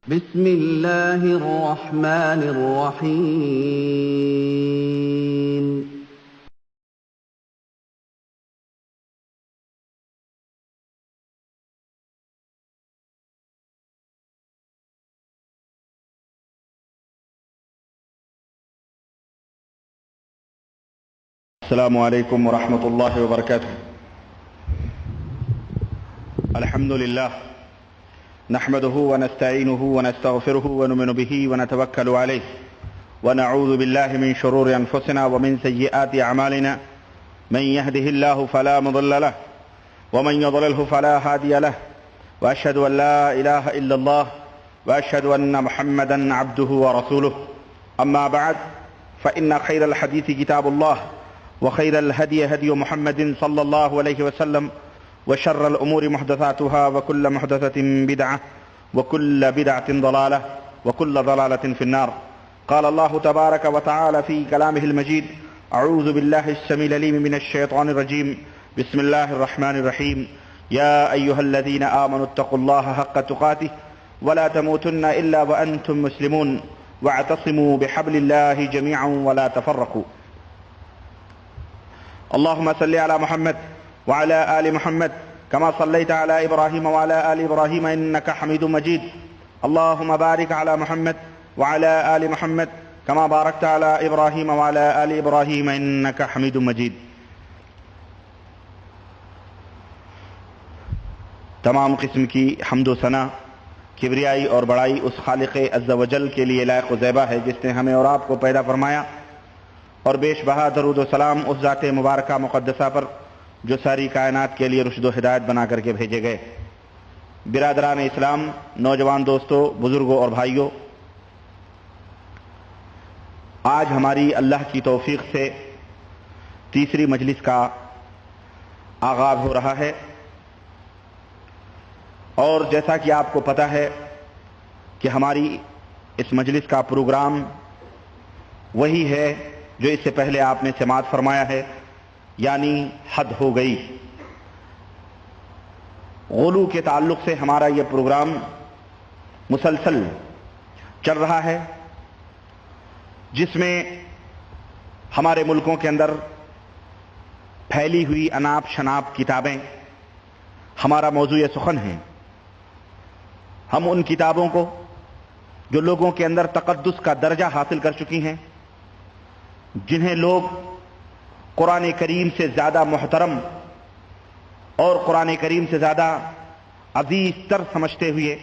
بسم الله الرحمن الرحيم السلام عليكم ورحمة الله وبركاته. الحمد لله نحمده ونستعينه ونستغفره ونؤمن به ونتوكل عليه ونعوذ بالله من شرور أنفسنا ومن سيئات أعمالنا من يهده الله فلا مضل له ومن يضلله فلا هادي له وأشهد أن لا إله إلا الله وأشهد أن محمدا عبده ورسوله. أما بعد فإن خير الحديث كتاب الله وخير الهدي هدي محمد صلى الله عليه وسلم وشر الأمور محدثاتها وكل محدثة بدعة وكل بدعة ضلالة وكل ضلالة في النار. قال الله تبارك وتعالى في كلامه المجيد: أعوذ بالله السميع العليم من الشيطان الرجيم. بسم الله الرحمن الرحيم. يا أيها الذين آمنوا اتقوا الله حق تقاته ولا تموتن إلا وأنتم مسلمون واعتصموا بحبل الله جميعا ولا تفرقوا. اللهم صل على محمد وعلى آل محمد كما صليت على إبراهيم وعلى آل إبراهيم إنك حميد مجيد. اللهم بارك على محمد وعلى آل محمد كما باركت على إبراهيم وعلى آل إبراهيم إنك حميد مجيد. تمام قسم کی حمد و ثنا، کبریائی اور بڑائی اس خالق عز و جل کے لیے لائق و زیبا ہے جس نے ہمیں اور آپ کو پیدا فرمایا، اور بیش بہا درود و سلام اس ذات مبارکہ مقدسہ پر جو ساری کائنات کے لیے رشد و ہدایت بنا کر کے بھیجے گئے. برادران اسلام، نوجوان دوستو، بزرگوں اور بھائیوں، آج ہماری اللہ کی توفیق سے تیسری مجلس کا آغاز ہو رہا ہے، اور جیسا کہ آپ کو پتہ ہے کہ ہماری اس مجلس کا پروگرام وہی ہے جو اس سے پہلے آپ نے سماعت فرمایا ہے، یعنی حد ہو گئی. غلو کے تعلق سے ہمارا یہ پروگرام مسلسل چل رہا ہے، جس میں ہمارے ملکوں کے اندر پھیلی ہوئی اناپ شناپ کتابیں ہمارا موضوع سخن ہیں. ہم ان کتابوں کو جو لوگوں کے اندر تقدس کا درجہ حاصل کر چکی ہیں، جنہیں لوگ قرآن کریم سے زیادہ محترم اور قرآن کریم سے زیادہ عزیز تر سمجھتے ہوئے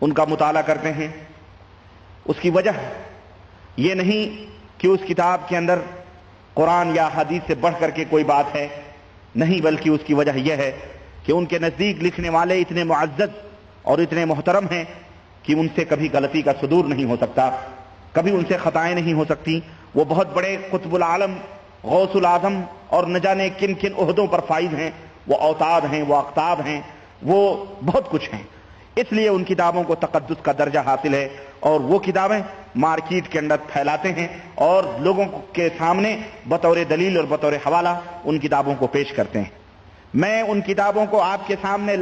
ان کا مطالعہ کرتے ہیں. اس کی وجہ یہ نہیں کہ اس کتاب کے اندر قرآن یا حدیث سے بڑھ کر کے کوئی بات ہے، نہیں، بلکہ اس کی وجہ یہ ہے کہ ان کے نزدیک لکھنے والے اتنے معزز اور اتنے محترم ہیں کہ ان سے کبھی غلطی کا صدور نہیں ہو سکتا، کبھی ان سے خطائیں نہیں ہو سکتی. وہ بہت بڑے قطب العالم، غوث العظم اور نہ جانے کن کن عہدوں پر فائز ہیں، وہ اوتاد ہیں، وہ اقطاب ہیں، وہ بہت کچھ ہیں. اس لیے ان کتابوں کو تقدس کا درجہ حاصل ہے، اور وہ کتابیں مارکیٹ کے اندر پھیلاتے ہیں اور لوگوں کے سامنے بطور دلیل اور بطور حوالہ ان کتابوں کو پیش کرتے ہیں. میں ان کتابوں کو آپ کے سامنے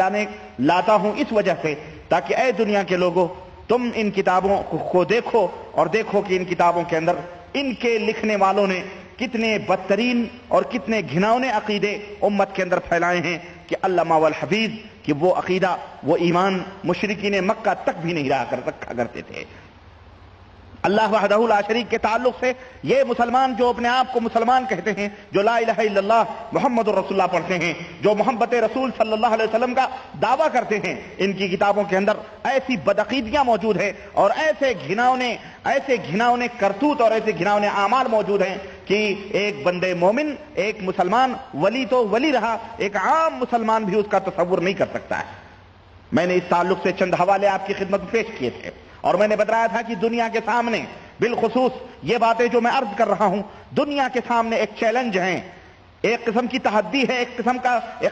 لاتا ہوں اس وجہ سے تاکہ اے دنیا کے لوگوں، تم ان کتابوں کو دیکھو اور دیکھو کہ ان کتابوں کے اندر ان کے لکھنے والوں نے کتنے بدترین اور کتنے گھناؤنے عقیدے امت کے اندر پھیلائے ہیں کہ علامہ والحفیظ کہ وہ عقیدہ، وہ ایمان مشرکین مکہ تک بھی نہیں رکھا کرتے تھے. اللہ وحدہ لا شریک کے تعلق سے یہ مسلمان جو اپنے آپ کو مسلمان کہتے ہیں، جو لا الہ الا اللہ محمد رسول اللہ پڑھتے ہیں، جو محبت رسول صلی اللہ علیہ وسلم کا دعویٰ کرتے ہیں، ان کی کتابوں کے اندر ایسی بدعقیدیاں موجود ہیں اور ایسے گھناؤنے کرتوت اور ایسے گھناؤنے اعمال موجود ہیں کہ ایک بندے مومن، ایک مسلمان، ولی تو ولی رہا، ایک عام مسلمان بھی اس کا تصور نہیں کر سکتا ہے. میں نے اس تعلق سے چند حوالے آپ کی خدمت میں پیش کیے تھے، اور میں نے بتایا تھا کہ دنیا کے سامنے بالخصوص یہ باتیں جو میں عرض کر رہا ہوں، دنیا کے سامنے ایک چیلنج ہیں، ایک قسم کی تحدی ہے، ایک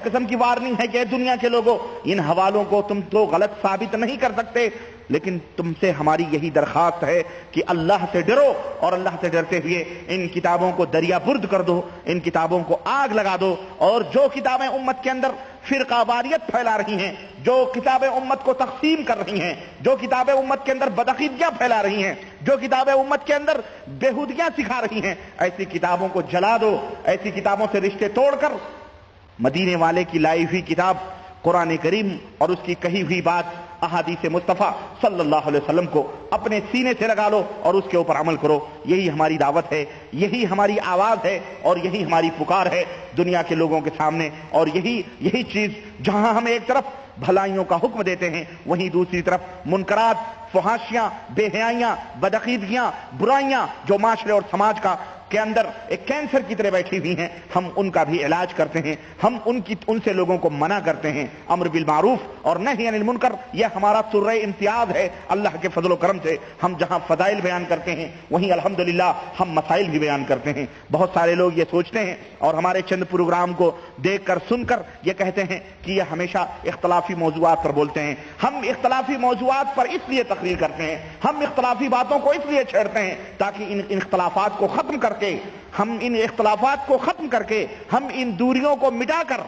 قسم کی وارننگ ہے کہ دنیا کے لوگوں، ان حوالوں کو تم تو غلط ثابت نہیں کر سکتے، لیکن تم سے ہماری یہی درخواست ہے کہ اللہ سے ڈرو، اور اللہ سے ڈرتے ہوئے ان کتابوں کو دریا برد کر دو، ان کتابوں کو آگ لگا دو، اور جو کتابیں امت کے اندر فرقہ واریت پھیلا رہی ہیں، جو کتابیں امت کو تقسیم کر رہی ہیں، جو کتابیں امت کے اندر بدعقیدگیاں پھیلا رہی ہیں، جو کتابیں امت کے اندر بےہودگیاں سکھا رہی ہیں، ایسی کتابوں کو جلا دو، ایسی کتابوں سے رشتے توڑ کر مدینے والے کی لائی ہوئی کتاب قرآن کریم اور اس کی کہی ہوئی بات احادیث مصطفیٰ صلی اللہ علیہ وسلم کو اپنے سینے سے لگا لو اور اس کے اوپر عمل کرو۔ یہی ہماری دعوت ہے، یہی ہماری آواز ہے اور یہی ہماری پکار ہے دنیا کے لوگوں کے سامنے، اور یہی چیز جہاں ہم ایک طرف بھلائیوں کا حکم دیتے ہیں، وہیں دوسری طرف منکرات، فحاشیاں، بے حیائیاں، بدعقیدگیاں، برائیاں جو معاشرے اور سماج کے اندر ایک کینسر کی طرح بیٹھی ہوئی ہیں، ہم ان کا بھی علاج کرتے ہیں، ہم ان سے لوگوں کو منع کرتے ہیں۔ امر بالمعروف اور نہی عن المنکر یہ ہمارا سرہ امتیاز ہے اللہ کے فضل و کرم سے۔ ہم جہاں فضائل بیان کرتے ہیں وہیں الحمدللہ ہم مسائل بھی بیان کرتے ہیں۔ بہت سارے لوگ یہ سوچتے ہیں اور ہمارے چند پروگرام کو دیکھ کر سن کر یہ کہتے ہیں کہ یہ ہمیشہ اختلافی موضوعات پر بولتے ہیں۔ ہم اختلافی موضوعات پر اس لیے تقریر کرتے ہیں، ہم اختلافی باتوں کو اس لیے چھیڑتے ہیں تاکہ ان اختلافات کو ختم کر کے، ہم ان دوریوں کو مٹا کر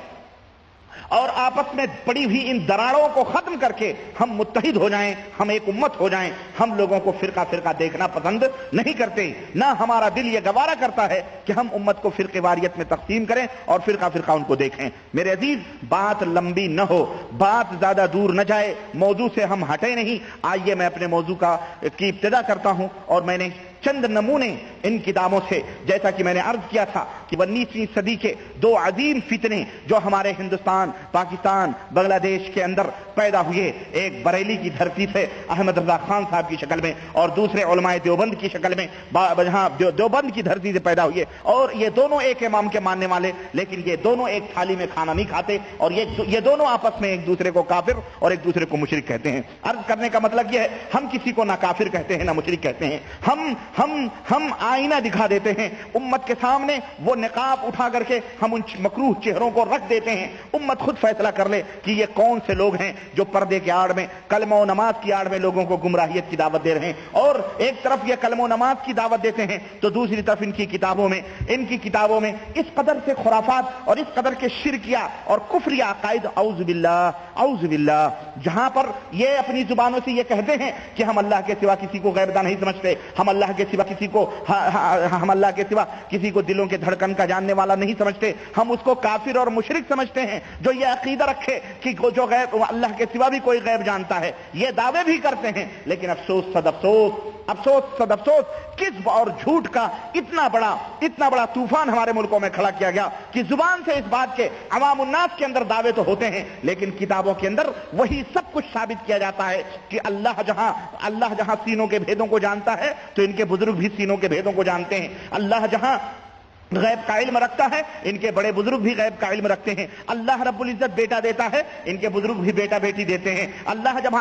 اور آپس میں پڑی ہوئی ان دراڑوں کو ختم کر کے ہم متحد ہو جائیں، ہم ایک امت ہو جائیں۔ ہم لوگوں کو فرقہ فرقہ دیکھنا پسند نہیں کرتے، نہ ہمارا دل یہ گوارا کرتا ہے کہ ہم امت کو فرقہ واریت میں تقسیم کریں اور فرقہ فرقہ ان کو دیکھیں۔ میرے عزیز، بات لمبی نہ ہو، بات زیادہ دور نہ جائے، موضوع سے ہم ہٹے نہیں۔ آئیے میں اپنے موضوع کی ابتدا کرتا ہوں، اور میں نے چند نمونے ان کتابوں سے، جیسا کہ میں نے عرض کیا تھا کہ 19ویں صدی کے دو عظیم فتنے جو ہمارے ہندوستان، پاکستان، بنگلہ دیش کے اندر پیدا ہوئے، ایک بریلی کی دھرتی سے احمد رضا خان صاحب کی شکل میں اور دوسرے علماء دیوبند کی شکل میں، جہاں دیوبند کی دھرتی سے پیدا ہوئے، اور یہ دونوں ایک امام کے ماننے والے، لیکن یہ دونوں ایک تھالی میں کھانا نہیں کھاتے، اور یہ دونوں آپس میں ایک دوسرے کو کافر اور ایک دوسرے کو مشرک کہتے ہیں۔ عرض کرنے کا مطلب یہ ہے، ہم کسی کو نہ کافر کہتے ہیں نہ مشرک کہتے ہیں، ہم آئینہ دکھا دیتے ہیں امت کے سامنے، وہ نقاب اٹھا کر کے ہم ان مکروہ چہروں کو رکھ دیتے ہیں۔ امت خود فیصلہ کر لے کہ یہ کون سے لوگ ہیں جو پردے کے آڑ میں، کلمہ و نماز کی آڑ میں لوگوں کو گمراہیت کی دعوت دے رہے ہیں، اور ایک طرف یہ کلمہ و نماز کی دعوت دیتے ہیں تو دوسری طرف ان کی کتابوں میں اس قدر سے خرافات اور اس قدر کے شرکیہ اور کفری عقائد، اعوذ باللہ، جہاں پر یہ اپنی زبانوں سے یہ کہتے ہیں کہ ہم اللہ کے سوا کسی کو غیب داں نہیں سمجھتے، ہم اللہ کے سوا کسی کو دلوں کے دھڑکن کا جاننے والا نہیں سمجھتے، ہم اس کو کافر اور مشرک سمجھتے ہیں جو یہ عقیدہ رکھے کہ جو غیب، اللہ کے سوا بھی کوئی غیب جانتا ہے۔ یہ دعوے بھی کرتے ہیں، لیکن افسوس صد افسوس کذب اور جھوٹ کا اتنا بڑا طوفان ہمارے ملکوں میں کھڑا کیا گیا کہ زبان سے اس بات کے عوام الناس کے اندر دعوے تو ہوتے ہیں، لیکن کتابوں کے اندر وہی سب کچھ ثابت کیا جاتا ہے کہ اللہ جہاں سینوں کے بھیدوں کو جانتا ہے تو ان کے بزرگ بھی سینوں کے بھیدوں کو جانتے ہیں۔ اللہ جہاں غیب کا علم رکھتا ہے، ان کے بڑے بزرگ بھی غیب کا علم رکھتے ہیں۔ اللہ رب العزت بیٹا دیتا ہے، ان کے بزرگ بھی بیٹا بیٹی دیتے ہیں۔ اللہ جب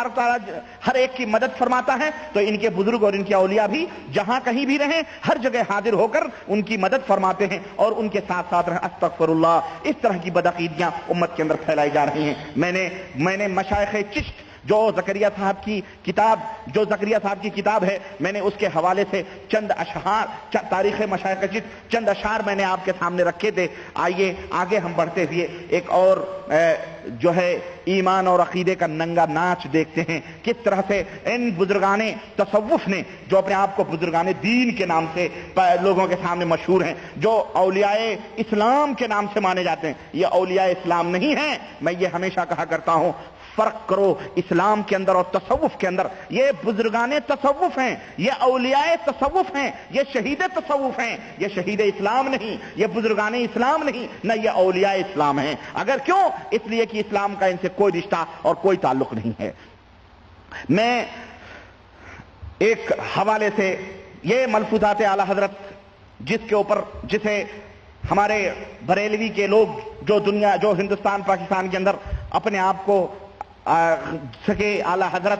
ہر ایک کی مدد فرماتا ہے تو ان کے بزرگ اور ان کے اولیاء بھی جہاں کہیں بھی رہیں ہر جگہ حاضر ہو کر ان کی مدد فرماتے ہیں اور ان کے ساتھ رہیں۔ استغفر اللہ، اس طرح کی بدعقیدیاں امت کے اندر پھیلائی جا رہی ہیں۔ میں نے مشائخ چشت جو زکریہ صاحب کی کتاب ہے، میں نے اس کے حوالے سے چند اشعار، تاریخ مشائخ چشت، چند اشعار میں نے آپ کے سامنے رکھے تھے۔ آئیے آگے ہم بڑھتے ہوئے ایک اور جو ہے ایمان اور عقیدے کا ننگا ناچ دیکھتے ہیں، کس طرح سے ان بزرگان تصوف نے، جو اپنے آپ کو بزرگان دین کے نام سے لوگوں کے سامنے مشہور ہیں، جو اولیاء اسلام کے نام سے مانے جاتے ہیں، یہ اولیاء اسلام نہیں ہیں۔ میں یہ ہمیشہ کہا کرتا ہوں، فرق کرو اسلام کے اندر اور تصوف کے اندر۔ یہ بزرگان تصوف ہیں، یہ اولیاء تصوف ہیں، یہ شہید تصوف ہیں، یہ شہید اسلام نہیں، یہ بزرگان اسلام نہیں، نہ یہ اولیاء اسلام ہیں۔ اگر کیوں؟ اس لیے کہ اسلام کا ان سے کوئی رشتہ اور کوئی تعلق نہیں ہے۔ میں ایک حوالے سے یہ ملفوظات اعلی حضرت جسے ہمارے بریلوی کے لوگ جو ہندوستان پاکستان کے اندر اپنے آپ کو سکے اعلی حضرت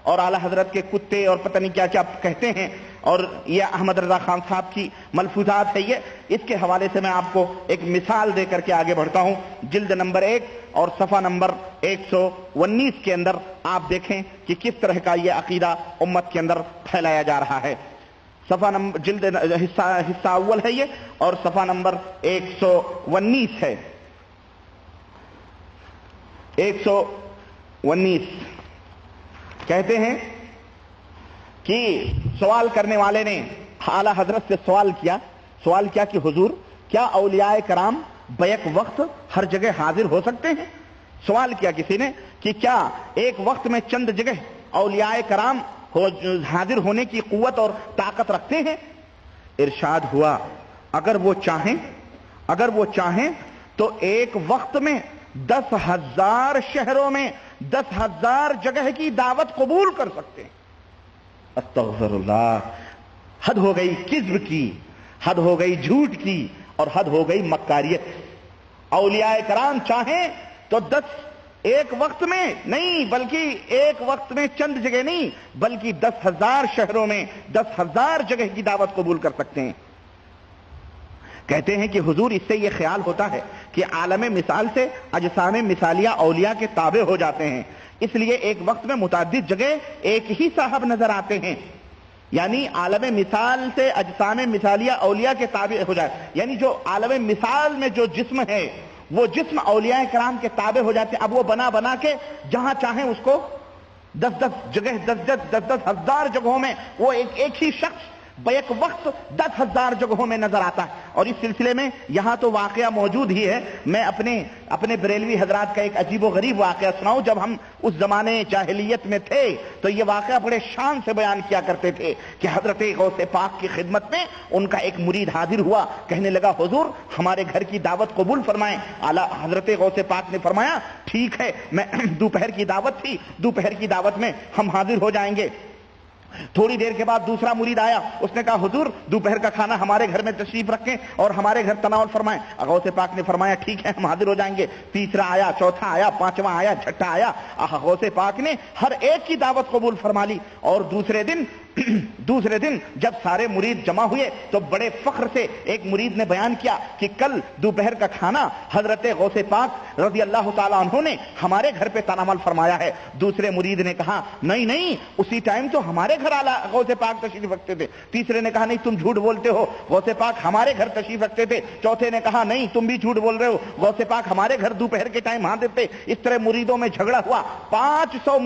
اور اعلی حضرت کے کتے اور پتہ نہیں کیا کیا کہتے ہیں، اور یہ احمد رضا خان صاحب کی ملفوظات ہے۔ اس کے حوالے سے میں آپ کو ایک مثال دے کر کے آگے بڑھتا ہوں۔ جلد نمبر 1 اور صفحہ نمبر 119 کے اندر آپ دیکھیں کہ کس طرح کا یہ عقیدہ امت کے اندر پھیلایا جا رہا ہے۔ صفحہ نمبر جلد حصہ اول ہے یہ، اور صفحہ نمبر 119 ہے۔ 119 کہتے ہیں کہ سوال کرنے والے نے اعلیٰ حضرت سے سوال کیا کہ حضور کیا اولیاء کرام بیک وقت ہر جگہ حاضر ہو سکتے ہیں؟ سوال کیا کسی نے کہ کیا ایک وقت میں چند جگہ اولیاء کرام حاضر ہونے کی قوت اور طاقت رکھتے ہیں؟ ارشاد ہوا اگر وہ چاہیں تو ایک وقت میں 10,000 شہروں میں 10,000 جگہ کی دعوت قبول کر سکتے ہیں۔ استغفر اللہ، حد ہو گئی کذب کی، حد ہو گئی جھوٹ کی، اور حد ہو گئی مکاریت۔ اولیاء کرام چاہیں تو ایک وقت میں نہیں، بلکہ ایک وقت میں چند جگہ نہیں، بلکہ 10,000 شہروں میں 10,000 جگہ کی دعوت قبول کر سکتے ہیں۔ کہتے ہیں کہ حضور اس سے یہ خیال ہوتا ہے کہ عالم مثال سے اجسام مثالیہ اولیاء کے تابع ہو جاتے ہیں، اس لیے ایک وقت میں متعدد جگہ ایک ہی صاحب نظر آتے ہیں، یعنی عالم مثال سے اجسام مثالیہ اولیاء کے تابع ہو جائے، یعنی جو عالم مثال میں جو جسم ہے وہ جسم اولیاء کرام کے تابع ہو جاتے ہیں۔ اب وہ بنا کے جہاں چاہیں اس کو 10 جگہ 10 ہزار جگہوں میں وہ ایک ہی شخص بیک وقت 10,000 جگہوں میں نظر آتا ہے۔ اور اس سلسلے میں یہاں تو واقعہ موجود ہی ہے، میں اپنے بریلوی حضرات کا ایک عجیب و غریب واقعہ سناؤں۔ جب ہم اس زمانے جاہلیت میں تھے تو یہ واقعہ بڑے شان سے بیان کیا کرتے تھے کہ حضرت غوث پاک کی خدمت میں ان کا ایک مرید حاضر ہوا، کہنے لگا حضور ہمارے گھر کی دعوت قبول فرمائیں۔ اعلیٰ حضرت غوث پاک نے فرمایا ٹھیک ہے، میں دوپہر کی دعوت تھی، دوپہر کی دعوت میں ہم حاضر ہو جائیں گے۔ تھوڑی دیر کے بعد دوسرا مرید آیا، اس نے کہا حضور دوپہر کا کھانا ہمارے گھر میں تشریف رکھیں اور ہمارے گھر تناول فرمائیں۔ غوث پاک نے فرمایا ٹھیک ہے ہم حاضر ہو جائیں گے۔ تیسرا آیا، چوتھا آیا، پانچواں آیا، چھٹا آیا، غوث پاک نے ہر ایک کی دعوت قبول فرما لی۔ اور دوسرے دن جب سارے مرید جمع ہوئے تو بڑے فخر سے ایک مرید نے بیان کیا کہ کل دوپہر کا کھانا حضرت غوث پاک رضی اللہ تعالیٰ عنہ نے ہمارے گھر پہ تناول فرمایا ہے۔ دوسرے مرید نے کہا نہیں اسی ٹائم تو ہمارے گھر غوث پاک تشریف رکھتے تھے۔ تیسرے نے کہا نہیں تم جھوٹ بولتے ہو، غوث پاک ہمارے گھر تشریف رکھتے تھے۔ چوتھے نے کہا نہیں تم بھی جھوٹ بول رہے ہو، غوث پاک ہمارے گھر دوپہر کے ٹائم حاضر تھے۔ اس طرح مریدوں میں جھگڑا ہوا، 500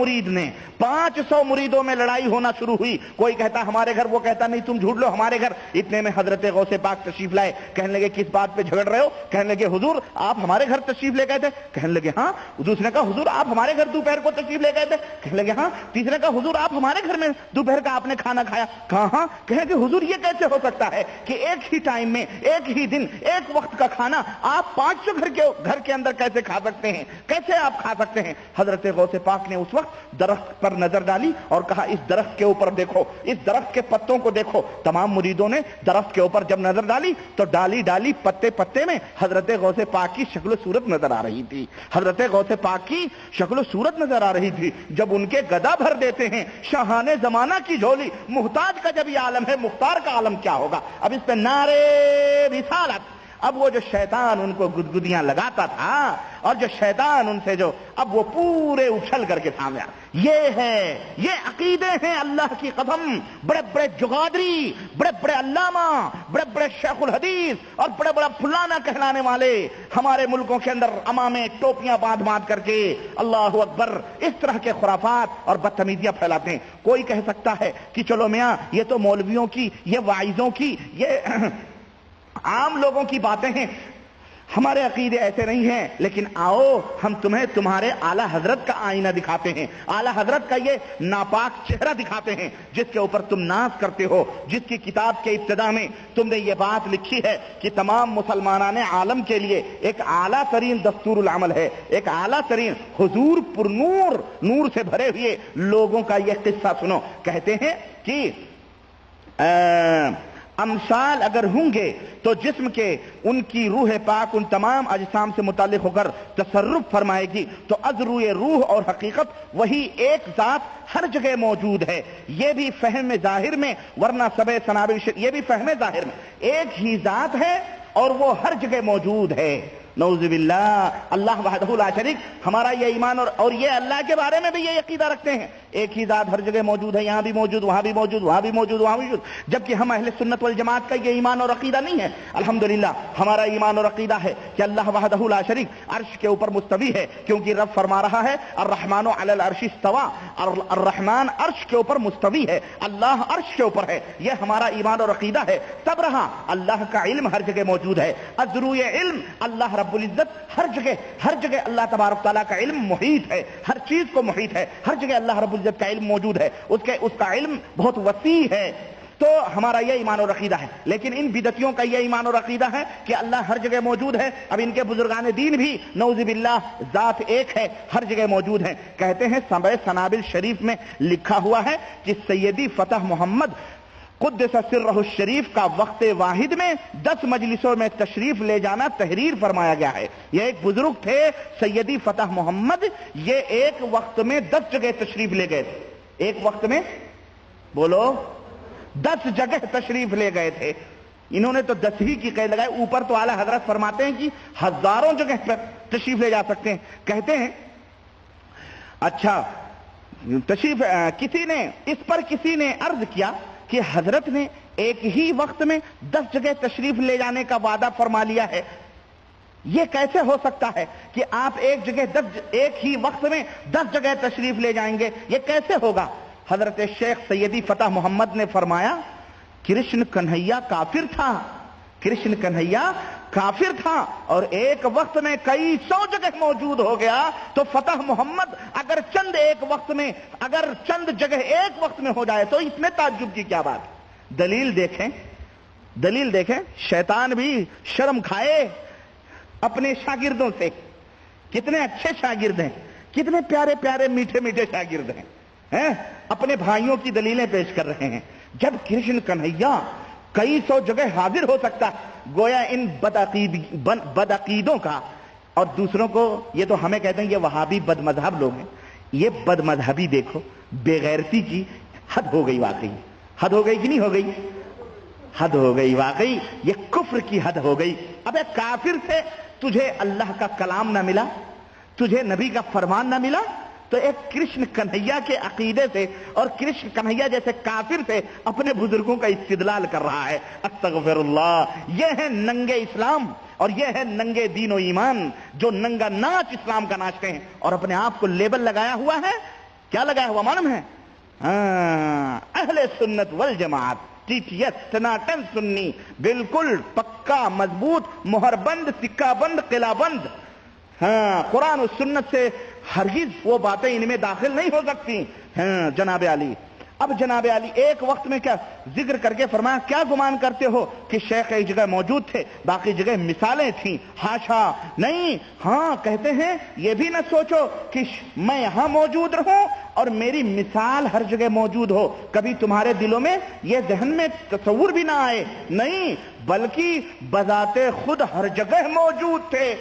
مریدوں میں لڑائی ہونا شروع ہوئی۔ کوئی کہتا ہمارے گھر، وہ کہتا نہیں تم جھوٹ لو ہمارے گھر۔ اتنے میں حضرت غوث پاک تشریف لائے، کہنے لگے کس بات پہ جھگڑ رہے ہو؟ کہنے لگے حضور آپ ہمارے گھر تشریف لے گئے تھے۔ کہنے لگے ہاں۔ دوسرے نے کہا حضور آپ ہمارے گھر دوپہر کو تشریف لے گئے تھے۔ کہنے لگے ہاں۔ تیسرے نے کہا حضور آپ ہمارے گھر میں دوپہر کا آپ نے کھانا کھایا۔ کہا ہاں۔ کہنے کہ حضور یہ کیسے ہو سکتا ہے کہ ایک ہی ٹائم میں ایک ہی دن ایک وقت کا کھانا آپ 500 گھر کے اندر کیسے کھا سکتے ہیں؟ کیسے آپ کھا سکتے ہیں؟ حضرت غوث پاک نے اس وقت درخت پر نظر ڈالی اور کہا اس درخت کے اوپر دیکھو، اس درخت کے پتوں کو دیکھو۔ تمام مریدوں نے درخت کے اوپر جب نظر ڈالی تو ڈالی پتے میں حضرت غوث پاک کی شکل و صورت نظر آ رہی تھی۔ حضرت غوث پاک کی شکل و صورت نظر آ رہی تھی۔ جب ان کے گدا بھر دیتے ہیں شاہان زمانہ کی جھولی، محتاج کا جب یہ عالم ہے مختار کا عالم کیا ہوگا؟ اب اس پہ نعرے رسالت۔ اب وہ جو شیطان ان کو گدگدیاں لگاتا تھا اور جو شیطان ان سے جو اب وہ پورے اچھل کر کے سامنے آ، یہ عقیدے ہیں اللہ کی قسم۔ بڑے جگادری، بڑے علامہ، بڑے شیخ الحدیث اور بڑا فلانا کہلانے والے ہمارے ملکوں کے اندر امامے ٹوپیاں باندھ کر کے اللہ اکبر اس طرح کے خرافات اور بدتمیزیاں پھیلاتے ہیں۔ کوئی کہہ سکتا ہے کہ چلو میاں یہ تو مولویوں کی، یہ واعظوں کی، یہ عام لوگوں کی باتیں ہیں، ہمارے عقیدے ایسے نہیں ہیں۔ لیکن آؤ ہم تمہیں تمہارے اعلیٰ حضرت کا آئینہ دکھاتے ہیں، اعلیٰ حضرت کا یہ ناپاک چہرہ دکھاتے ہیں جس کے اوپر تم ناز کرتے ہو، جس کی کتاب کے ابتدا میں تم نے یہ بات لکھی ہے کہ تمام مسلمانان عالم کے لیے ایک اعلیٰ ترین دستور العمل ہے، ایک اعلیٰ ترین حضور پر نور سے بھرے ہوئے لوگوں کا یہ قصہ سنو۔ کہتے ہیں کہ امثال اگر ہوں گے تو جسم کے ان کی روح پاک ان تمام اجسام سے متعلق ہو کر تصرف فرمائے گی، تو از روئے روح اور حقیقت وہی ایک ذات ہر جگہ موجود ہے۔ یہ بھی فہم ظاہر میں، ورنہ سب سنابل یہ بھی فہم ظاہر میں ایک ہی ذات ہے اور وہ ہر جگہ موجود ہے۔ نعوذ باللہ، اللہ وحدہ لا شریک، ہمارا یہ ایمان اور یہ اللہ کے بارے میں بھی یہ عقیدہ رکھتے ہیں ایک ہی ذات ہر جگہ موجود ہے، یہاں بھی موجود، وہاں بھی موجود، وہاں بھی موجود، وہاں بھی موجود، جبکہ ہم اہل سنت والجماعت کا یہ ایمان اور عقیدہ نہیں ہے۔ الحمدللہ ہمارا ایمان اور عقیدہ ہے کہ اللہ وحدہ لا شریک عرش کے اوپر مستوی ہے، کیونکہ رب فرما رہا ہے الرحمن علی العرش استوى، الرحمن عرش کے اوپر مستوی ہے، اللہ عرش کے اوپر ہے، یہ ہمارا ایمان اور عقیدہ ہے۔ تب رہا اللہ کا علم ہر جگہ موجود ہے، ازروی علم، اللہ رب العزت ہر جگہ اللہ تبارک تعالیٰ کا علم محیط ہے، ہر چیز کو محیط ہے، ہر جگہ اللہ رب العزت کا علم موجود ہے، اس کا علم بہت وسیع ہے۔ تو ہمارا یہ ایمان اور عقیدہ ہے۔ لیکن ان بدعتیوں کا یہ ایمان اور عقیدہ ہے کہ اللہ ہر جگہ موجود ہے۔ اب ان کے بزرگان دین بھی نعوذ باللہ ذات ایک ہے، ہر جگہ موجود ہے۔ کہتے ہیں سبع سنابل شریف میں لکھا ہوا ہے کہ سیدی فتح محمد قدس سرہ الشریف کا وقت واحد میں 10 مجلسوں میں تشریف لے جانا تحریر فرمایا گیا ہے۔ یہ ایک بزرگ تھے سیدی فتح محمد، یہ ایک وقت میں 10 جگہ تشریف لے گئے تھے، ایک وقت میں بولو 10 جگہ تشریف لے گئے تھے۔ انہوں نے تو 10 ہی کی قید لگائی، اوپر تو اعلیٰ حضرت فرماتے ہیں کہ ہزاروں جگہ پر تشریف لے جا سکتے ہیں۔ کہتے ہیں اچھا تشریف کسی نے عرض کیا کہ حضرت نے ایک ہی وقت میں 10 جگہ تشریف لے جانے کا وعدہ فرما لیا ہے، یہ کیسے ہو سکتا ہے کہ آپ ایک ہی وقت میں 10 جگہ تشریف لے جائیں گے، یہ کیسے ہوگا؟ حضرت شیخ سیدی فتح محمد نے فرمایا کرشن کنہیا کافر تھا اور ایک وقت میں کئی 100 جگہ موجود ہو گیا، تو فتح محمد اگر چند جگہ ایک وقت میں ہو جائے تو اس میں تعجب کی کیا بات؟ دلیل دیکھیں، شیطان بھی شرم کھائے اپنے شاگردوں سے، کتنے اچھے شاگرد ہیں، کتنے پیارے پیارے میٹھے میٹھے شاگرد ہیں، اپنے بھائیوں کی دلیلیں پیش کر رہے ہیں۔ جب کرشن کنہیا کئی 100 جگہ حاضر ہو سکتا، گویا ان بدعقیدوں کا اور دوسروں کو، یہ تو ہمیں کہتے ہیں یہ وہابی بد مذہب لوگ ہیں، یہ بد مذہبی دیکھو، بے غیرتی کی حد ہو گئی، واقعی حد ہو گئی کہ نہیں ہو گئی؟ حد ہو گئی واقعی، یہ کفر کی حد ہو گئی۔ ابے کافر سے تجھے اللہ کا کلام نہ ملا، تجھے نبی کا فرمان نہ ملا، تو ایک کرشن کنہیا کے عقیدے سے اور کرشن کنہیا جیسے کافر سے اپنے بزرگوں کا استدلال کر رہا ہے۔ استغفر اللہ، یہ ہے ننگے اسلام اور یہ ہے ننگے دین و ایمان، جو ننگا ناچ اسلام کا ناچتے ہیں اور اپنے آپ کو لیبل لگایا ہوا ہے۔ کیا لگایا ہوا معلوم ہے؟ اہل سنت والجماعت، TTS سناٹن سنی، بالکل پکا مضبوط مہر بند سکہ بند قلعہ بند۔ قرآن و سنت سے ہرگز وہ باتیں ان میں داخل نہیں ہو سکتی۔ جناب علی، اب جناب علی ایک وقت میں کیا ذکر کر کے فرمایا کیا گمان کرتے ہو کہ شیخ ایک جگہ موجود تھے باقی جگہ مثالیں تھیں؟ ہاشا نہیں، ہاں کہتے ہیں یہ بھی نہ سوچو کہ میں یہاں موجود رہوں اور میری مثال ہر جگہ موجود ہو، کبھی تمہارے دلوں میں یہ ذہن میں تصور بھی نہ آئے، نہیں بلکہ بذات خود ہر جگہ موجود تھے،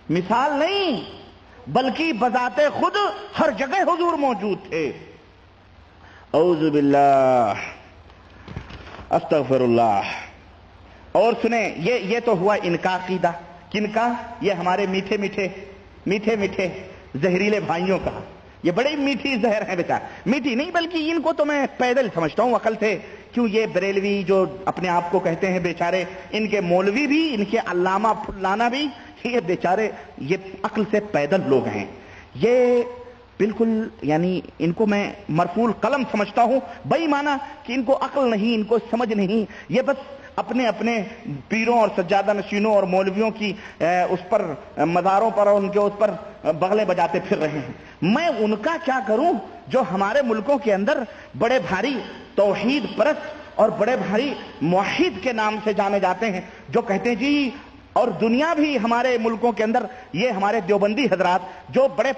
مثال نہیں بلکہ بذات خود ہر جگہ حضور موجود تھے۔ اعوذ باللہ، استغفر اللہ۔ اور سنیں، یہ تو ہوا ان کا عقیدہ، کن کا؟ یہ ہمارے میٹھے میٹھے زہریلے بھائیوں کا۔ یہ بڑی میٹھی زہر ہے بیٹا، میٹھی نہیں بلکہ ان کو تو میں پیدل سمجھتا ہوں عقل سے۔ کیوں یہ بریلوی جو اپنے آپ کو کہتے ہیں بیچارے، ان کے مولوی بھی، ان کے علامہ پھلانا بھی، یہ بیچارے یہ عقل سے پیدل لوگ ہیں۔ یہ بالکل یعنی ان کو میں مرفوع قلم سمجھتا ہوں، بے معنی کہ ان کو عقل نہیں، ان کو سمجھ نہیں، یہ بس اپنے پیروں اور سجادہ نشینوں اور مولویوں کی اس پر مزاروں پر اور ان کے اس پر بغلے بجاتے پھر رہے ہیں۔ میں ان کا کیا کروں جو ہمارے ملکوں کے اندر بڑے بھاری توحید پرست اور بڑے بھاری موحد کے نام سے جانے جاتے ہیں، جو کہتے ہیں جی، اور دنیا بھی ہمارے ملکوں کے اندر یہ ہمارے دیوبندی حضرات جو بڑے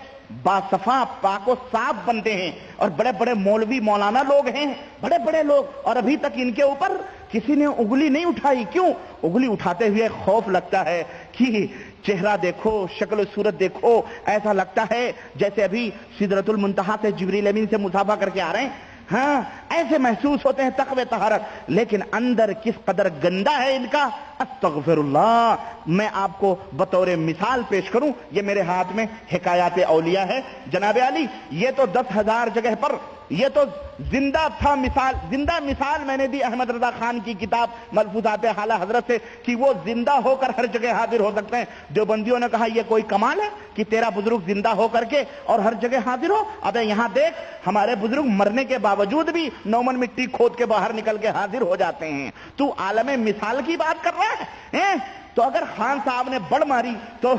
باصفا پاک و صاف بنتے ہیں اور بڑے بڑے مولوی مولانا لوگ ہیں، بڑے بڑے لوگ، اور ابھی تک ان کے اوپر کسی نے انگلی نہیں اٹھائی۔ کیوں؟ انگلی اٹھاتے ہوئے خوف لگتا ہے کہ چہرہ دیکھو، شکل و صورت دیکھو، ایسا لگتا ہے جیسے ابھی سدرۃ المنتہا سے جبریل امین سے مصافحہ کر کے آ رہے ہیں۔ ہاں ایسے محسوس ہوتے ہیں تقوی طہارت، لیکن اندر کس قدر گندا ہے ان کا استغفراللہ، میں آپ کو بطور مثال پیش کروں، یہ میرے ہاتھ میں حکایات اولیاء ہے جناب علی، یہ تو 10,000 جگہ پر، یہ تو زندہ تھا مثال، زندہ مثال میں نے دی احمد رضا خان کی کتاب ملفوظات اعلی حضرت سے کہ وہ زندہ ہو کر ہر جگہ حاضر ہو سکتے ہیں۔ دیوبندیوں نے کہا یہ کوئی کمال ہے کہ تیرا بزرگ زندہ ہو کر کے اور ہر جگہ حاضر ہو؟ ابے یہاں دیکھ، ہمارے بزرگ مرنے کے باوجود بھی نومن مٹی کھود کے باہر نکل کے حاضر ہو جاتے ہیں، تو عالم مثال کی بات کر رہا ہے؟ تو اگر خان صاحب نے بڑ ماری تو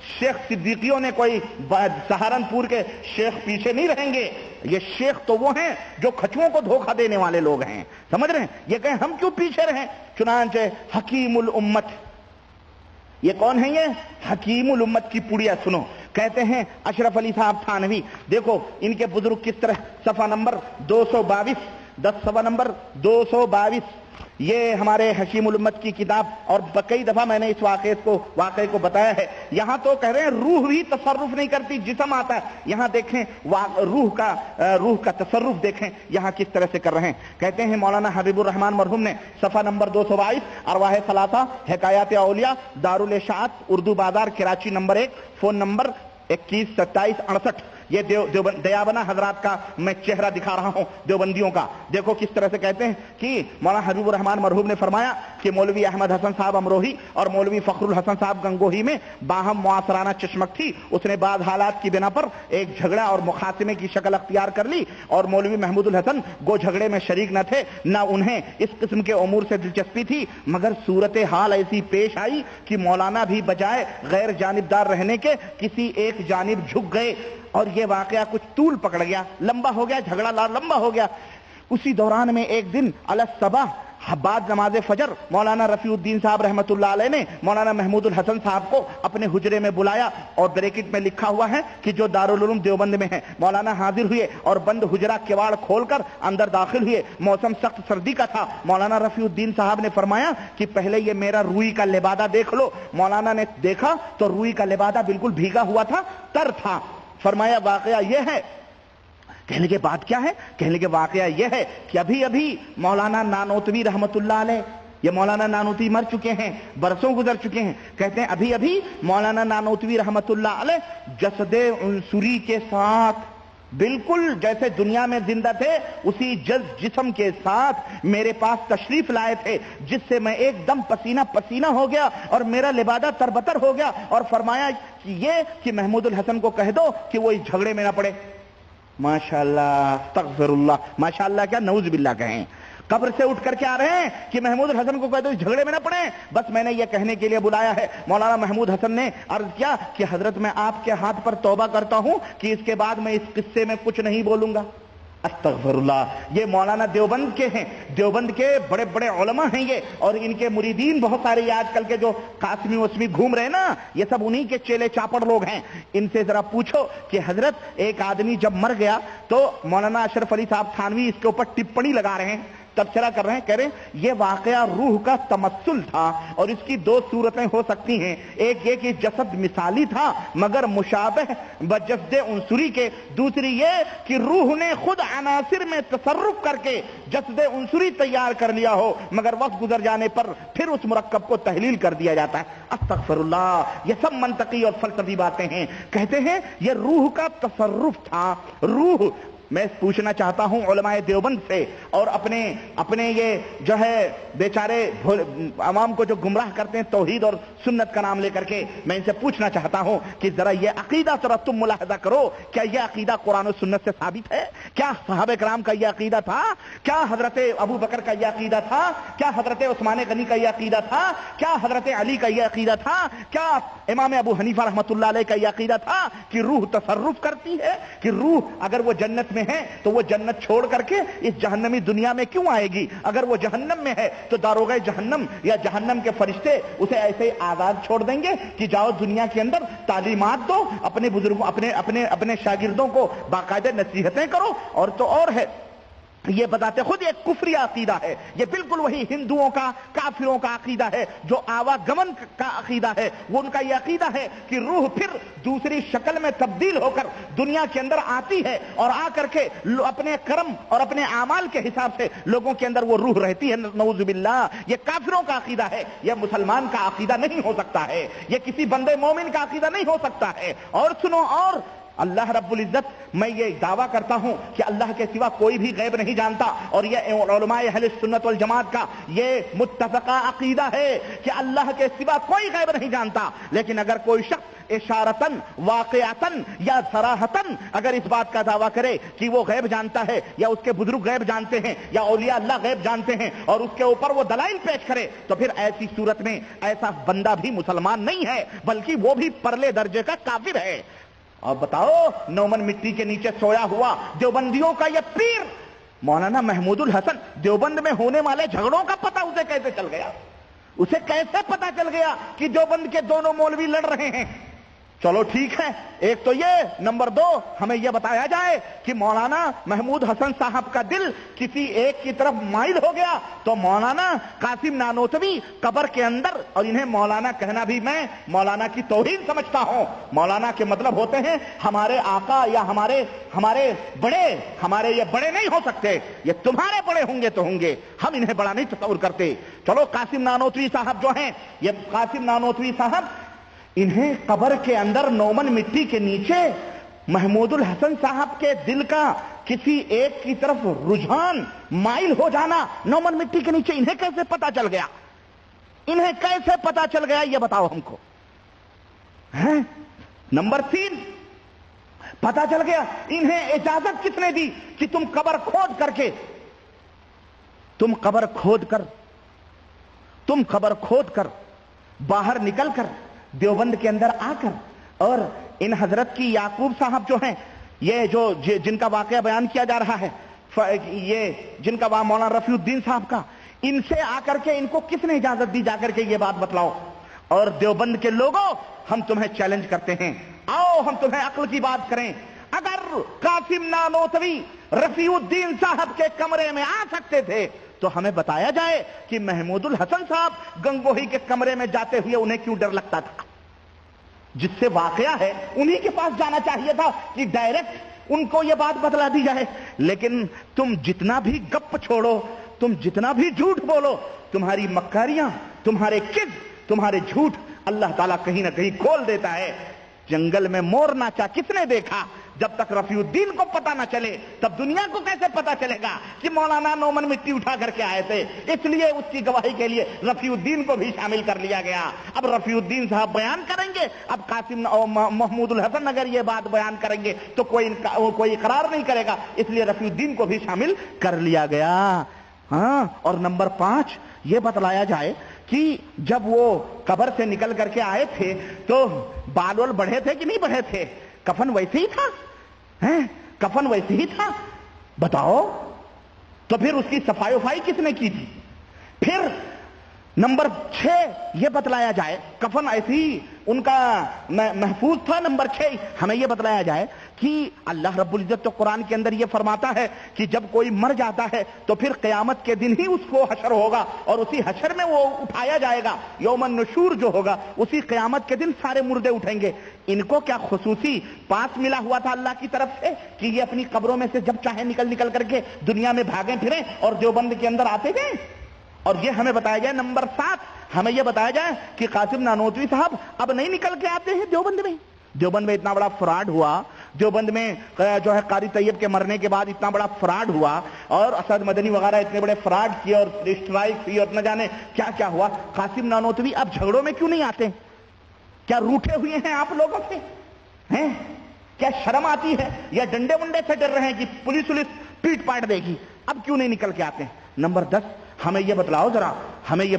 شیخ صدیقیوں نے کوئی سہارنپور کے شیخ پیچھے نہیں رہیں گے۔ یہ شیخ تو وہ ہیں جو کھچووں کو دھوکہ دینے والے لوگ ہیں، سمجھ رہے ہیں؟ یہ کہیں ہم کیوں پیچھے رہیں؟ چنانچہ حکیم الامت، یہ کون ہے؟ یہ حکیم الامت کی پڑیا سنو، کہتے ہیں اشرف علی صاحب تھانوی، دیکھو ان کے بزرگ کس طرح، صفحہ نمبر 222، 10 صفحہ نمبر 222، یہ ہمارے حکیم الامت کی کتاب، اور کئی دفعہ میں نے اس واقعے کو بتایا ہے۔ یہاں تو کہہ رہے ہیں روح بھی تصرف نہیں کرتی، جسم آتا ہے، یہاں دیکھیں روح کا تصرف دیکھیں یہاں کس طرح سے کر رہے ہیں۔ کہتے ہیں مولانا حبیب الرحمان مرحوم نے صفحہ نمبر 222، ارواح ثلاثہ حکایات اولیاء، دارالاشاعت، اردو بازار، کراچی، نمبر 1، فون نمبر 212768، یہ دیابنا حضرات کا میں چہرہ دکھا رہا ہوں دیوبندیوں کا۔ دیکھو کس طرح سے کہتے ہیں کہ مولانا حبیب الرحمان مرحوم نے فرمایا کہ مولوی احمد حسن صاحب امروہی اور مولوی فخر الحسن صاحب گنگوہی میں باہم معاصرانہ چشمک تھی، اس نے بعض حالات کی بنا پر ایک جھگڑا اور مخاصمے کی شکل اختیار کر لی، اور مولوی محمود الحسن گو جھگڑے میں شریک نہ تھے، نہ انہیں اس قسم کے امور سے دلچسپی تھی، مگر صورتحال ایسی پیش آئی کہ مولانا بھی بجائے غیر جانبدار رہنے کے کسی ایک جانب جھک گئے، اور یہ واقعہ کچھ طول پکڑ گیا، لمبا ہو گیا، جھگڑا لمبا ہو گیا۔ اسی دوران میں ایک دن الصبح بعد نماز فجر مولانا رفیع الدین صاحب رحمۃ اللہ علیہ نے مولانا محمود الحسن صاحب کو اپنے حجرے میں بلایا، اور بریکٹ میں لکھا ہوا ہے کہ جو دارالعلوم دیوبند میں ہے۔ مولانا حاضر ہوئے اور بند حجرہ کواڑ کھول کر اندر داخل ہوئے۔ موسم سخت سردی کا تھا۔ مولانا رفیع الدین صاحب نے فرمایا کہ پہلے یہ میرا روئی کا لبادہ دیکھ لو۔ مولانا نے دیکھا تو روئی کا لبادہ بالکل بھیگا ہوا تھا، تر تھا۔ فرمایا واقعہ یہ ہے۔ کہنے کے بعد کیا ہے؟ کہنے کے واقعہ یہ ہے کہ ابھی مولانا نانوتوی رحمت اللہ علیہ، یہ مولانا نانوتوی مر چکے ہیں، برسوں گزر چکے ہیں، کہتے ہیں ابھی مولانا نانوتوی رحمت اللہ علیہ جسد عنصری کے ساتھ، بالکل جیسے دنیا میں زندہ تھے اسی جسم کے ساتھ میرے پاس تشریف لائے تھے، جس سے میں ایک دم پسینہ پسینہ ہو گیا اور میرا لبادہ تربتر ہو گیا، اور فرمایا یہ کہ محمود الحسن کو کہہ دو کہ وہ اس جھگڑے میں نہ پڑے۔ ماشاءاللہ، استغفر اللہ، ماشاءاللہ کیا نعوذ باللہ کہیں، قبر سے اٹھ کر کے آ رہے ہیں کہ محمود الحسن کو کہہ دو اس جھگڑے میں نہ پڑیں، بس میں نے یہ کہنے کے لیے بلایا ہے۔ مولانا محمود حسن نے عرض کیا کہ حضرت میں آپ کے ہاتھ پر توبہ کرتا ہوں کہ اس کے بعد میں اس قصے میں کچھ نہیں بولوں گا۔ استغفر اللہ، یہ مولانا دیوبند کے ہیں، دیوبند کے بڑے بڑے علماء ہیں یہ، اور ان کے مریدین بہت سارے، یہ آج کل کے جو قاسمی وسمی گھوم رہے نا، یہ سب انہی کے چیلے چاپڑ لوگ ہیں۔ ان سے ذرا پوچھو کہ حضرت ایک آدمی جب مر گیا تو مولانا اشرف علی صاحب تھانوی اس کے اوپر ٹپڑی لگا رہے ہیں، تبصرہ کر رہے ہیں، کہہ رہے ہیں یہ واقعہ روح کا تمثل تھا، اور اس کی دو صورتیں ہو سکتی ہیں، ایک یہ کہ جسد مثالی تھا مگر مشابہ بجسد عنصری کے، دوسری یہ کہ روح نے خود عناصر میں تصرف کر کے جسد عنصری تیار کر لیا ہو، مگر وقت گزر جانے پر پھر اس مرکب کو تحلیل کر دیا جاتا ہے۔ استغفر اللہ، یہ سب منطقی اور فلسفی باتیں ہیں۔ کہتے ہیں یہ روح کا تصرف تھا۔ روح، میں پوچھنا چاہتا ہوں علماء دیوبند سے اور اپنے یہ جو ہے بیچارے عوام کو جو گمراہ کرتے ہیں توحید اور سنت کا نام لے کر کے، میں ان سے پوچھنا چاہتا ہوں کہ ذرا یہ عقیدہ ذرا تم ملاحظہ کرو، کیا یہ عقیدہ قرآن و سنت سے ثابت ہے؟ کیا صحابہ کرام کا یہ عقیدہ تھا؟ کیا حضرت ابو بکر کا یہ عقیدہ تھا؟ کیا حضرت عثمان غنی کا یہ عقیدہ تھا؟ کیا حضرت علی کا یہ عقیدہ تھا؟ کیا امام ابو حنیفہ رحمۃ اللہ علیہ کا یہ عقیدہ تھا کہ روح تصرف کرتی ہے، کہ روح اگر وہ جنت میں ہے تو وہ جنت چھوڑ کر کے اس جہنمی دنیا میں کیوں آئے گی؟ اگر وہ جہنم میں ہے تو داروغہ جہنم یا جہنم کے فرشتے اسے ایسے آزاد چھوڑ دیں گے کہ جاؤ دنیا کے اندر تعلیمات دو، اپنے بزرگوں اپنے شاگردوں کو باقاعدہ نصیحتیں کرو، اور تو اور ہے یہ بتاتے خود ایک کفری عقیدہ ہے، یہ بالکل وہی ہندوؤں کا کافروں کا عقیدہ ہے جو آواگمن کا عقیدہ ہے۔ وہ ان کا یہ عقیدہ ہے کہ روح پھر دوسری شکل میں تبدیل ہو کر دنیا کے اندر آتی ہے اور آ کر کے اپنے کرم اور اپنے اعمال کے حساب سے لوگوں کے اندر وہ روح رہتی ہے۔ نعوذ باللہ، یہ کافروں کا عقیدہ ہے، یہ مسلمان کا عقیدہ نہیں ہو سکتا ہے، یہ کسی بندے مومن کا عقیدہ نہیں ہو سکتا ہے۔ اور سنو، اور اللہ رب العزت، میں یہ دعویٰ کرتا ہوں کہ اللہ کے سوا کوئی بھی غیب نہیں جانتا، اور یہ علماء اہل سنت والجماعت کا یہ متفقہ عقیدہ ہے کہ اللہ کے سوا کوئی غیب نہیں جانتا۔ لیکن اگر کوئی شخص اشارتاً، واقعتاً یا صراحتاً اگر اس بات کا دعویٰ کرے کہ وہ غیب جانتا ہے، یا اس کے بزرگ غیب جانتے ہیں، یا اولیاء اللہ غیب جانتے ہیں، اور اس کے اوپر وہ دلائل پیش کرے، تو پھر ایسی صورت میں ایسا بندہ بھی مسلمان نہیں ہے، بلکہ وہ بھی پرلے درجے کا کافر ہے۔ اور بتاؤ، نومن مٹی کے نیچے سویا ہوا دیوبندیوں کا یہ پیر مولانا محمود الحسن، دیوبند میں ہونے والے جھگڑوں کا پتہ اسے کیسے چل گیا؟ اسے کیسے پتہ چل گیا کہ دیوبند کے دونوں مولوی لڑ رہے ہیں؟ چلو ٹھیک ہے، ایک تو یہ، نمبر دو، ہمیں یہ بتایا جائے کہ مولانا محمود حسن صاحب کا دل کسی ایک کی طرف مائل ہو گیا تو مولانا قاسم نانوتوی قبر کے اندر، اور انہیں مولانا کہنا بھی میں مولانا کی توہین سمجھتا ہوں۔ مولانا کے مطلب ہوتے ہیں ہمارے آقا یا ہمارے بڑے، ہمارے یہ بڑے نہیں ہو سکتے، یہ تمہارے بڑے ہوں گے تو ہوں گے، ہم انہیں بڑا نہیں تصور کرتے۔ چلو قاسم نانوتوی صاحب جو ہیں، یہ قاسم نانوتوی صاحب، انہیں قبر کے اندر نومن مٹی کے نیچے محمود الحسن صاحب کے دل کا کسی ایک کی طرف رجحان مائل ہو جانا نومن مٹی کے نیچے انہیں کیسے پتا چل گیا؟ انہیں کیسے پتا چل گیا یہ بتاؤ ہم کو۔ نمبر 3، پتا چل گیا، انہیں اجازت کس نے دی کہ تم قبر کھود کر باہر نکل کر دیوبند کے اندر آ کر اور ان حضرت کی یعقوب صاحب جو ہیں، یہ جو جن کا واقعہ بیان کیا جا رہا ہے، یہ جن کا مولانا رفیع الدین صاحب کا، ان سے آ کر کے ان کو کس نے اجازت دی جا کر کے یہ بات بتلاؤ؟ اور دیوبند کے لوگوں، ہم تمہیں چیلنج کرتے ہیں، آؤ ہم تمہیں عقل کی بات کریں۔ اگر قاسم نانوتوی رفیع الدین صاحب کے کمرے میں آ سکتے تھے تو ہمیں بتایا جائے کہ محمود الحسن صاحب گنگوہی کے کمرے میں جاتے ہوئے انہیں کیوں ڈر لگتا تھا؟ جس سے واقعہ ہے انہی کے پاس جانا چاہیے تھا کہ ڈائریکٹ ان کو یہ بات بتلا دی جائے۔ لیکن تم جتنا بھی گپ چھوڑو، تم جتنا بھی جھوٹ بولو، تمہاری مکاریاں، تمہارے کذب، تمہارے جھوٹ اللہ تعالیٰ کہیں نہ کہیں کھول دیتا ہے۔ جنگل میں مور ناچا کس نے دیکھا؟ جب تک رفیع الدین کو پتا نہ چلے تب دنیا کو کیسے پتا چلے گا کہ مولانا نومن مٹی اٹھا کر کے آئے تھے؟ اس لیے اس کی گواہی کے لیے رفیع الدین کو بھی شامل کر لیا گیا۔ اب رفیع الدین صاحب بیان کریں گے، اب قاسم محمود الحسن اگر یہ بات بیان کریں گے تو کوئی اقرار نہیں کرے گا، اس لیے رفیع الدین کو بھی شامل کر لیا گیا۔ ہاں، اور نمبر 5 یہ بتلایا جائے کہ جب وہ قبر سے نکل کر کے آئے تھے تو بال وال بڑھے تھے کہ نہیں بڑھے تھے؟ کفن ویسے ہی تھا؟ کفن ویسے ہی تھا؟ بتاؤ تو پھر اس کی صفائی وفائی کس نے کی تھی؟ پھر نمبر 6 یہ بتلایا جائے، کفن ایسے ہی ان کا محفوظ تھا۔ نمبر 6 ہمیں یہ بتلایا جائے کہ اللہ رب العزت تو قرآن کے اندر یہ فرماتا ہے کہ جب کوئی مر جاتا ہے تو پھر قیامت کے دن ہی اس کو حشر ہوگا، اور اسی حشر میں وہ اٹھایا جائے گا۔ یوم النشور جو ہوگا اسی قیامت کے دن سارے مردے اٹھیں گے۔ ان کو کیا خصوصی پاس ملا ہوا تھا اللہ کی طرف سے کہ یہ اپنی قبروں میں سے جب چاہے نکل کر کے دنیا میں بھاگیں پھریں اور دیوبند کے اندر آتے گئے؟ اور یہ ہمیں بتایا جائے نمبر 7 ہمیں یہ بتایا جائے کہ قاسم نانوتوی صاحب اب نہیں نکل کے آتے ہیں دیوبند میں۔ دیوبند میں اتنا بڑا فراڈ ہوا، دیوبند میں جو ہے قاری طیب کے مرنے کے بعد اتنا بڑا فراڈ ہوا، اور اسد مدنی وغیرہ اتنے بڑے فراڈ کیے اور اسٹرائک کی اور نہ جانے کیا کیا ہوا۔ قاسم نانوتوی اب جھگڑوں میں کیوں نہیں آتے؟ کیا روٹھے ہوئے ہیں آپ لوگوں سے؟ ہیں کیا شرم آتی ہے یا ڈنڈے ونڈے سے ڈر رہے ہیں کہ پولیس پیٹ پاٹ دے گی؟ اب کیوں نہیں نکل کے آتے ہیں؟ نمبر 10 ہمیں یہ بتلاؤ ذرا، ہمیں یہ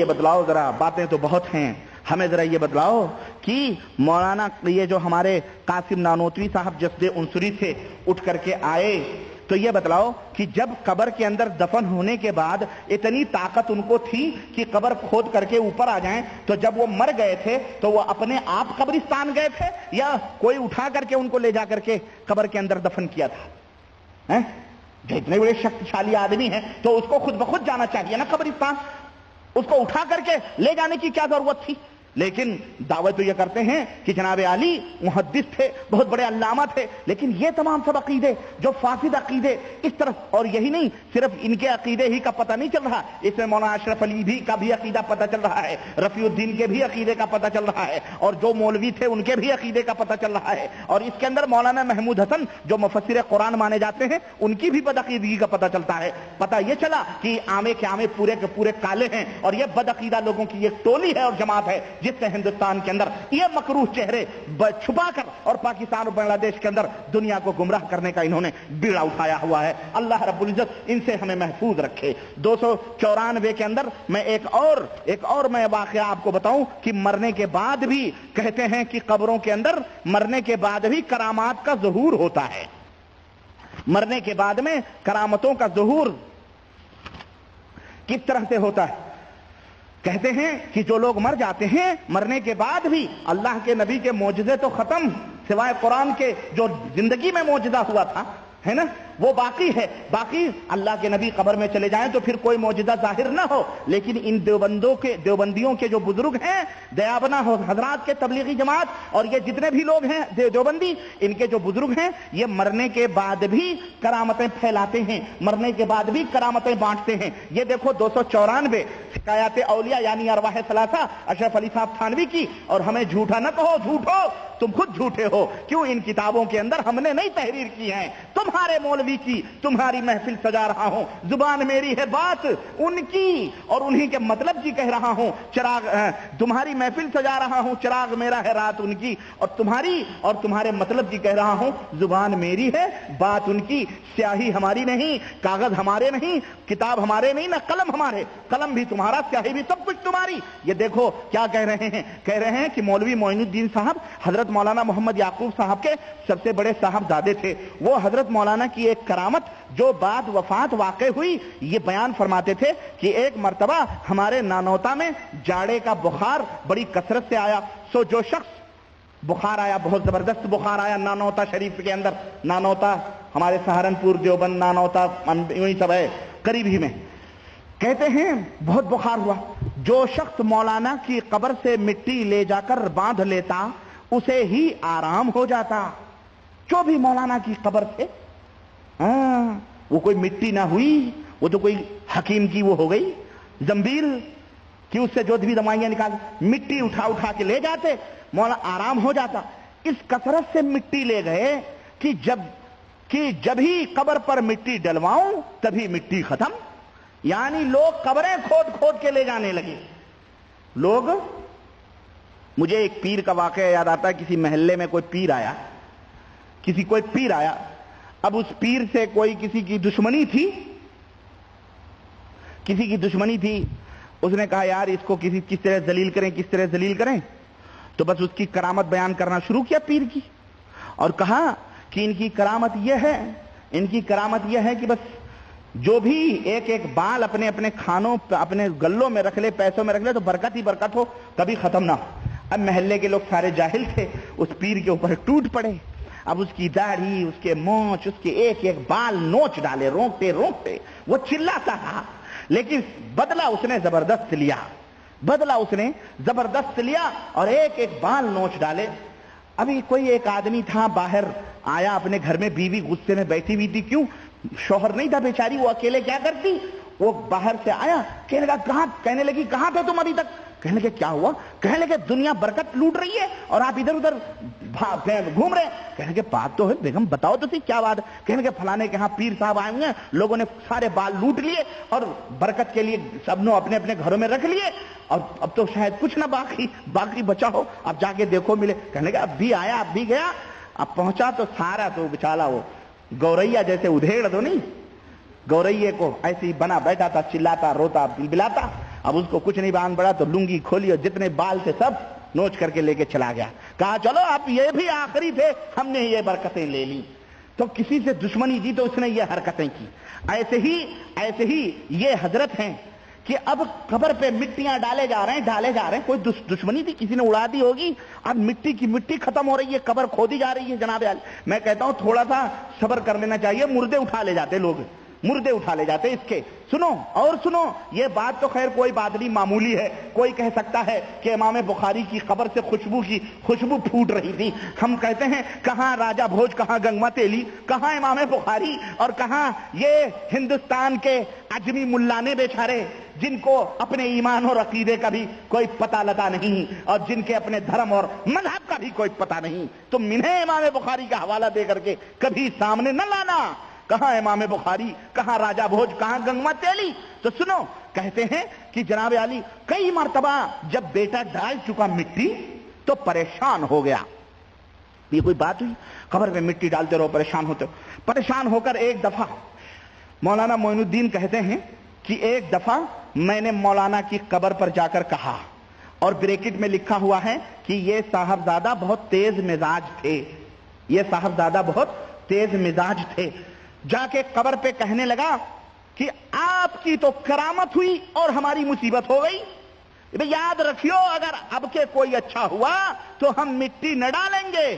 بتلاؤ ذرا، باتیں تو بہت ہیں، ہمیں ذرا یہ بتلاؤ کہ مولانا یہ جو ہمارے قاسم نانوتوی صاحب جسد عنصری سے اٹھ کر کے آئے تو یہ بتلاؤ کہ جب قبر کے اندر دفن ہونے کے بعد اتنی طاقت ان کو تھی کہ قبر کھود کر کے اوپر آ جائیں، تو جب وہ مر گئے تھے تو وہ اپنے آپ قبرستان گئے تھے یا کوئی اٹھا کر کے ان کو لے جا کر کے قبر کے اندر دفن کیا تھا؟ ہیں جو اتنے بڑے شکتیشالی آدمی ہیں تو اس کو خود بخود جانا چاہیے نا قبرستان، اس کو اٹھا کر کے لے جانے کی کیا ضرورت تھی؟ لیکن دعوت تو یہ کرتے ہیں کہ جناب علی محدث تھے، بہت بڑے علامہ تھے، لیکن یہ تمام سب عقیدے جو فاسد عقیدے اس طرف، اور یہی نہیں صرف ان کے عقیدے ہی کا پتہ نہیں چل رہا، اس میں مولانا اشرف علی بھی کا بھی عقیدہ پتہ چل رہا ہے، رفیع الدین کے بھی عقیدے کا پتہ چل رہا ہے، اور جو مولوی تھے ان کے بھی عقیدے کا پتہ چل رہا ہے، اور اس کے اندر مولانا محمود حسن جو مفسر قرآن مانے جاتے ہیں ان کی بھی بدعقیدگی کا پتہ چلتا ہے۔ پتہ یہ چلا کہ عامے کے عامے پورے کے پورے کالے ہیں، اور یہ بدعقیدہ لوگوں کی ایک ٹولی ہے اور جماعت ہے جس نے ہندوستان کے اندر یہ مکروہ چہرے چھپا کر اور پاکستان اور بنگلہ دیش کے اندر دنیا کو گمراہ کرنے کا انہوں نے بیڑا اٹھایا ہوا ہے۔ اللہ رب العزت ان سے ہمیں محفوظ رکھے۔ 294 کے اندر میں ایک اور میں واقعہ آپ کو بتاؤں کہ مرنے کے بعد بھی کہتے ہیں کہ قبروں کے اندر مرنے کے بعد بھی کرامات کا ظہور ہوتا ہے۔ مرنے کے بعد میں کرامتوں کا ظہور کس طرح سے ہوتا ہے؟ کہتے ہیں کہ جو لوگ مر جاتے ہیں مرنے کے بعد بھی اللہ کے نبی کے معجزے تو ختم، سوائے قرآن کے جو زندگی میں معجزہ ہوا تھا ہے نا وہ باقی ہے، باقی اللہ کے نبی قبر میں چلے جائیں تو پھر کوئی معجزہ ظاہر نہ ہو، لیکن ان دیوبندیوں کے جو بزرگ ہیں، دیابنا حضرات کے تبلیغی جماعت اور یہ جتنے بھی لوگ ہیں دیوبندی، ان کے جو بزرگ ہیں یہ مرنے کے بعد بھی کرامتیں پھیلاتے ہیں، مرنے کے بعد بھی کرامتیں بانٹتے ہیں۔ یہ دیکھو 294 حکایات اولیاء یعنی ارواح ثلاثہ اشرف علی صاحب تھانوی کی، اور ہمیں جھوٹا نہ کہو، جھوٹو تم خود جھوٹے ہو، کیوں؟ ان کتابوں کے اندر ہم نے نہیں تحریر کی ہیں، تمہارے مولوی کی، تمہاری محفل سجا رہا ہوں، زبان میری ہے بات ان کی اور انہی کے مطلب کی کہہ رہا ہوں، چراغ تمہاری محفل سجا رہا ہوں، چراغ میرا ہے رات ان کی، اور تمہارے مطلب کی کہہ رہا ہوں، زبان میری ہے بات ان کی، سیاہی ہماری نہیں، کاغذ ہمارے نہیں، کتاب ہمارے نہیں، نہ قلم ہمارے، قلم بھی تمہارا، سیاہی بھی سب کچھ تمہاری۔ یہ دیکھو کیا کہہ رہے ہیں، کہہ رہے ہیں کہ مولوی معین الدین صاحب حضرت مولانا محمد یعقوب صاحب کے سب سے بڑے صاحبزادے تھے، وہ حضرت مولانا کی ایک کرامت جو بعد وفات واقع ہوئی یہ بیان فرماتے تھے کہ ایک مرتبہ ہمارے نانوتا میں جاڑے کا بخار بڑی کثرت سے آیا، سو جو شخص بخار آیا، بہت زبردست بخار آیا نانوتا شریف کے اندر، نانوتا ہمارے سہارنپور دیوبند نانوتا یوں سب ہے قریب ہی میں، کہتے ہیں بہت بخار ہوا، جو شخص مولانا کی قبر سے مٹی لے جا کر باندھ لیتا اسے ہی آرام ہو جاتا۔ جو بھی مولانا کی قبر سے وہ کوئی مٹی نہ ہوئی، وہ تو کوئی حکیم کی وہ ہو گئی زنبیل کہ اس سے جو بھی دوائیاں نکال، مٹی اٹھا کے لے جاتے، مولانا آرام ہو جاتا۔ اس کثرت سے مٹی لے گئے کہ جب ہی قبر پر مٹی ڈلواؤں تبھی مٹی ختم، یعنی لوگ قبریں کھود کے لے جانے لگے لوگ۔ مجھے ایک پیر کا واقعہ یاد آتا ہے، کسی محلے میں کوئی پیر آیا، اب اس پیر سے کسی کی دشمنی تھی، اس نے کہا یار اس کو کس طرح ذلیل کریں، تو بس اس کی کرامت بیان کرنا شروع کیا پیر کی، اور کہا کہ ان کی کرامت یہ ہے کہ بس جو بھی ایک بال اپنے کھانوں اپنے گلوں میں رکھ لے، پیسوں میں رکھ لے تو برکت ہی برکت ہو، کبھی ختم نہ ہو۔ اب محلے کے لوگ سارے جاہل تھے، اس پیر کے اوپر ٹوٹ پڑے، اب اس کی داڑھی، اس کے مونچھ، اس کے ایک بال نوچ ڈالے، روکتے وہ چلاتا تھا، لیکن بدلہ اس نے زبردست لیا اور ایک بال نوچ ڈالے۔ ابھی کوئی ایک آدمی تھا باہر آیا اپنے گھر میں، بیوی غصے میں بیٹھی ہوئی تھی، کیوں؟ شوہر نہیں تھا بیچاری، وہ اکیلے کیا کرتی، وہ باہر سے آیا، کہنے لگی کہاں تھے تم ابھی تک؟ کہنے لگے کیا ہوا؟ کہنے لگے دنیا برکت لوٹ رہی ہے اور آپ ادھر ادھر گھوم رہے ہیں۔ کہنے لگے بات تو ہے بیگم، بتاؤ تو صحیح کیا بات ہے؟ کہنے لگے فلانے کے ہاں پیر صاحب آئے ہوئے ہیں، لوگوں نے سارے بال لوٹ لیے اور برکت کے لیے سب نے اپنے اپنے گھروں میں رکھ لیے، اور اب تو شاید کچھ نہ باقی بچا ہو، اب جا کے دیکھو ملے۔ کہنے لگے اب بھی آیا، اب بھی گیا، اب پہنچا تو سارا تو بچالا وہ گوریا جیسے ادھیڑ تو نہیں، گورئیے کو ایسے ہی بنا بیٹھا تھا، چلاتا روتا بلاتا، اب اس کو کچھ نہیں باندھ پڑا تو لنگی کھولی اور جتنے بال تھے سب نوچ کر کے لے کے چلا گیا، کہا چلو اب یہ بھی آخری تھے، ہم نے یہ برکتیں لے لی۔ تو کسی سے دشمنی دی تو اس نے یہ حرکتیں کی۔ ایسے ہی یہ حضرت ہیں کہ اب قبر پہ مٹیاں ڈالے جا رہے ہیں. کوئی دشمنی تھی, کسی نے اڑا دی ہوگی, اب مٹی کی مٹی ختم ہو رہی ہے, قبر کھودی جا رہی ہے. جناب عالی, میں کہتا ہوں تھوڑا سا صبر کر لینا چاہیے. مردے اٹھا لے جاتے لوگ, مردے اٹھا لے جاتے اس کے. سنو, یہ بات تو خیر کوئی بات نہیں, معمولی ہے. کوئی کہہ سکتا ہے کہ امام بخاری کی قبر سے خوشبو پھوٹ رہی تھی. ہم کہتے ہیں کہاں راجہ بھوج, کہاں گنگوا تیلی, کہاں امام بخاری, اور کہاں یہ ہندوستان کے عجمی ملانے بیچارے جن کو اپنے ایمان اور عقیدے کا بھی کوئی پتہ لگا نہیں, اور جن کے اپنے دھرم اور مذہب کا بھی کوئی پتہ نہیں. تم انہیں امام بخاری کا حوالہ دے کر کے کبھی سامنے نہ لانا. کہاں امام بخاری, کہاں راجہ بھوج, کہاں گنگوا تیلی. تو سنو, کہتے ہیں کہ جناب عالی کئی مرتبہ جب بیٹا ڈال چکا مٹی تو پریشان ہو گیا. یہ کوئی بات ہوئی, قبر میں مٹی ڈالتے رہو, پریشان ہوتے ہو. پریشان ہو کر ایک دفعہ مولانا معین الدین کہتے ہیں کہ ایک دفعہ میں نے مولانا کی قبر پر جا کر کہا, اور بریکٹ میں لکھا ہوا ہے کہ یہ صاحبزادہ بہت تیز مزاج تھے, یہ صاحبزادہ بہت تیز مزاج تھے. جا کے قبر پہ کہنے لگا کہ آپ کی تو کرامت ہوئی اور ہماری مصیبت ہو گئی. یاد رکھیو, اگر اب کے کوئی اچھا ہوا تو ہم مٹی نہ ڈالیں گے.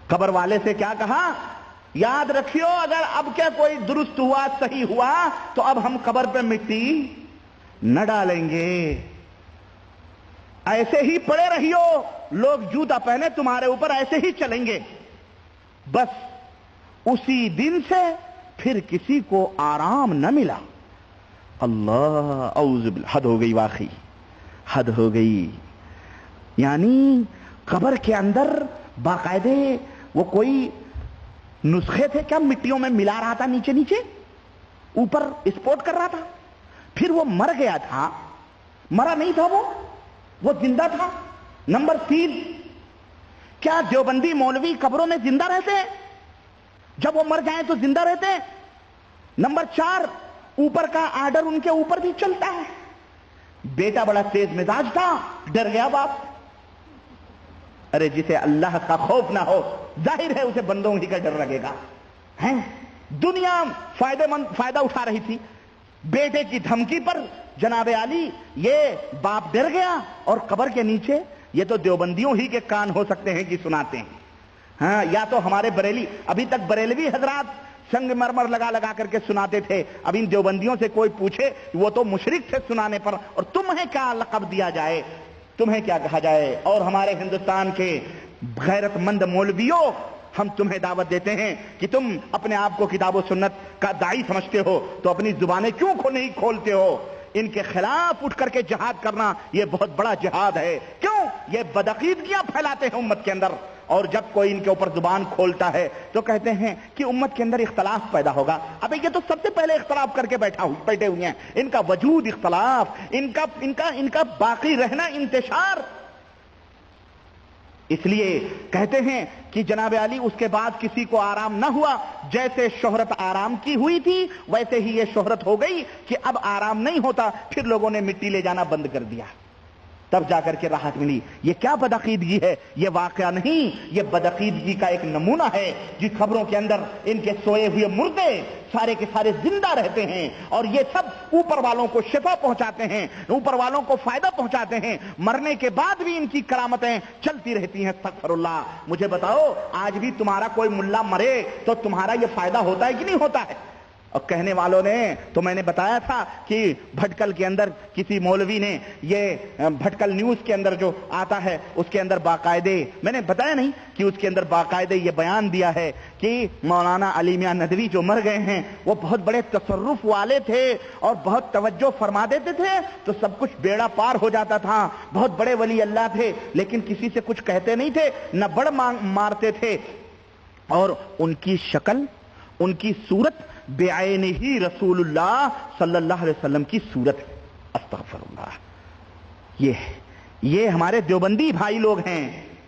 قبر والے سے کیا کہا, یاد رکھیو اگر اب کے کوئی درست ہوا, صحیح ہوا, تو اب ہم قبر پہ مٹی نہ ڈالیں گے. ایسے ہی پڑے رہیو, لوگ جوتا پہنے تمہارے اوپر ایسے ہی چلیں گے. بس اسی دن سے پھر کسی کو آرام نہ ملا. اللہ, اعوذ باللہ, حد ہو گئی, واقعی حد ہو گئی. یعنی قبر کے اندر باقاعدے وہ کوئی نسخے تھے کیا, مٹیوں میں ملا رہا تھا, نیچے نیچے اوپر اسپوٹ کر رہا تھا. پھر وہ مر گیا تھا, مرا نہیں تھا, وہ زندہ تھا. نمبر 3, کیا دیوبندی مولوی قبروں میں زندہ رہتے ہیں؟ جب وہ مر جائیں تو زندہ رہتے ہیں. نمبر 4, اوپر کا آرڈر ان کے اوپر بھی چلتا ہے. بیٹا بڑا تیز مزاج تھا, ڈر گیا باپ. ارے جسے اللہ کا خوف نہ ہو, ظاہر ہے اسے بندوں ہی کا ڈر لگے گا. دنیا فائدہ اٹھا رہی تھی, بیٹے کی دھمکی پر جناب عالی یہ باپ ڈر گیا. اور قبر کے نیچے, یہ تو دیوبندیوں ہی کے کان ہو سکتے ہیں کہ سناتے ہیں. ہاں, یا تو ہمارے بریلی, ابھی تک بریلوی حضرات سنگ مرمر لگا کر کے سناتے تھے. اب ان دیوبندیوں سے کوئی پوچھے, وہ تو مشرک تھے سنانے پر, اور تمہیں کیا لقب دیا جائے, تمہیں کیا کہا جائے. اور ہمارے ہندوستان کے غیرت مند مولویوں, ہم تمہیں دعوت دیتے ہیں کہ تم اپنے آپ کو کتاب و سنت کا داعی سمجھتے ہو, تو اپنی زبانیں کیوں نہیں کھولتے ہو؟ ان کے خلاف اٹھ کر کے جہاد کرنا یہ بہت بڑا جہاد ہے. کیوں؟ یہ بدعقیدگیاں پھیلاتے ہیں امت کے اندر, اور جب کوئی ان کے اوپر زبان کھولتا ہے تو کہتے ہیں کہ امت کے اندر اختلاف پیدا ہوگا. ابھی یہ تو سب سے پہلے اختلاف کر کے بیٹھے ہوئے ہیں. ان کا وجود اختلاف, ان کا باقی رہنا انتشار. اس لیے کہتے ہیں کہ جناب علی اس کے بعد کسی کو آرام نہ ہوا. جیسے شہرت آرام کی ہوئی تھی ویسے ہی یہ شہرت ہو گئی کہ اب آرام نہیں ہوتا. پھر لوگوں نے مٹی لے جانا بند کر دیا, تب جا کر کے راحت ملی. یہ کیا بدعقیدگی ہے؟ یہ واقعہ نہیں, یہ بدعقیدگی کا ایک نمونہ ہے. جس خبروں کے اندر ان کے سوئے ہوئے مردے سارے کے سارے زندہ رہتے ہیں, اور یہ سب اوپر والوں کو شفا پہنچاتے ہیں, اوپر والوں کو فائدہ پہنچاتے ہیں. مرنے کے بعد بھی ان کی کرامتیں چلتی رہتی ہیں. استغفر اللہ. مجھے بتاؤ, آج بھی تمہارا کوئی ملا مرے تو تمہارا یہ فائدہ ہوتا ہے کہ نہیں ہوتا ہے؟ اور کہنے والوں نے تو میں نے بتایا تھا کہ بھٹکل کے اندر کسی مولوی نے, یہ بھٹکل نیوز کے اندر جو آتا ہے اس کے اندر باقاعدے, میں نے بتایا نہیں کہ اس کے اندر باقاعدے یہ بیان دیا ہے کہ مولانا علی میاں ندوی جو مر گئے ہیں وہ بہت بڑے تصرف والے تھے اور بہت توجہ فرما دیتے تھے تو سب کچھ بیڑا پار ہو جاتا تھا. بہت بڑے ولی اللہ تھے لیکن کسی سے کچھ کہتے نہیں تھے, نہ بڑ مارتے تھے. اور ان کی شکل, ان کی صورت بعین ہی رسول اللہ صلی اللہ علیہ وسلم کی صورت ہے. استغفر اللہ. یہ ہمارے دیوبندی بھائی لوگ ہیں.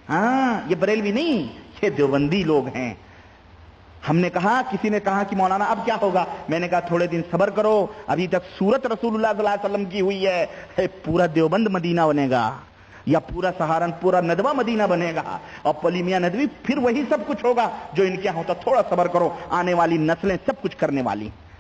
ہاں, یہ بریلوی نہیں, یہ دیوبندی لوگ ہیں. ہم نے کہا, کسی نے کہا کہ مولانا اب کیا ہوگا؟ میں نے کہا تھوڑے دن صبر کرو, ابھی تک صورت رسول اللہ صلی اللہ علیہ وسلم کی ہوئی ہے. پورا دیوبند مدینہ بنے گا, یا پورا سہارنپور, پورا ندوہ مدینہ بنے گا, اور پلی میاں ندوی, پھر وہی سب کچھ ہوگا جو ان کے یہاں ہوتا. تھوڑا صبر کرو, آنے والی نسلیں سب کچھ کرنے والی.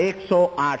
108,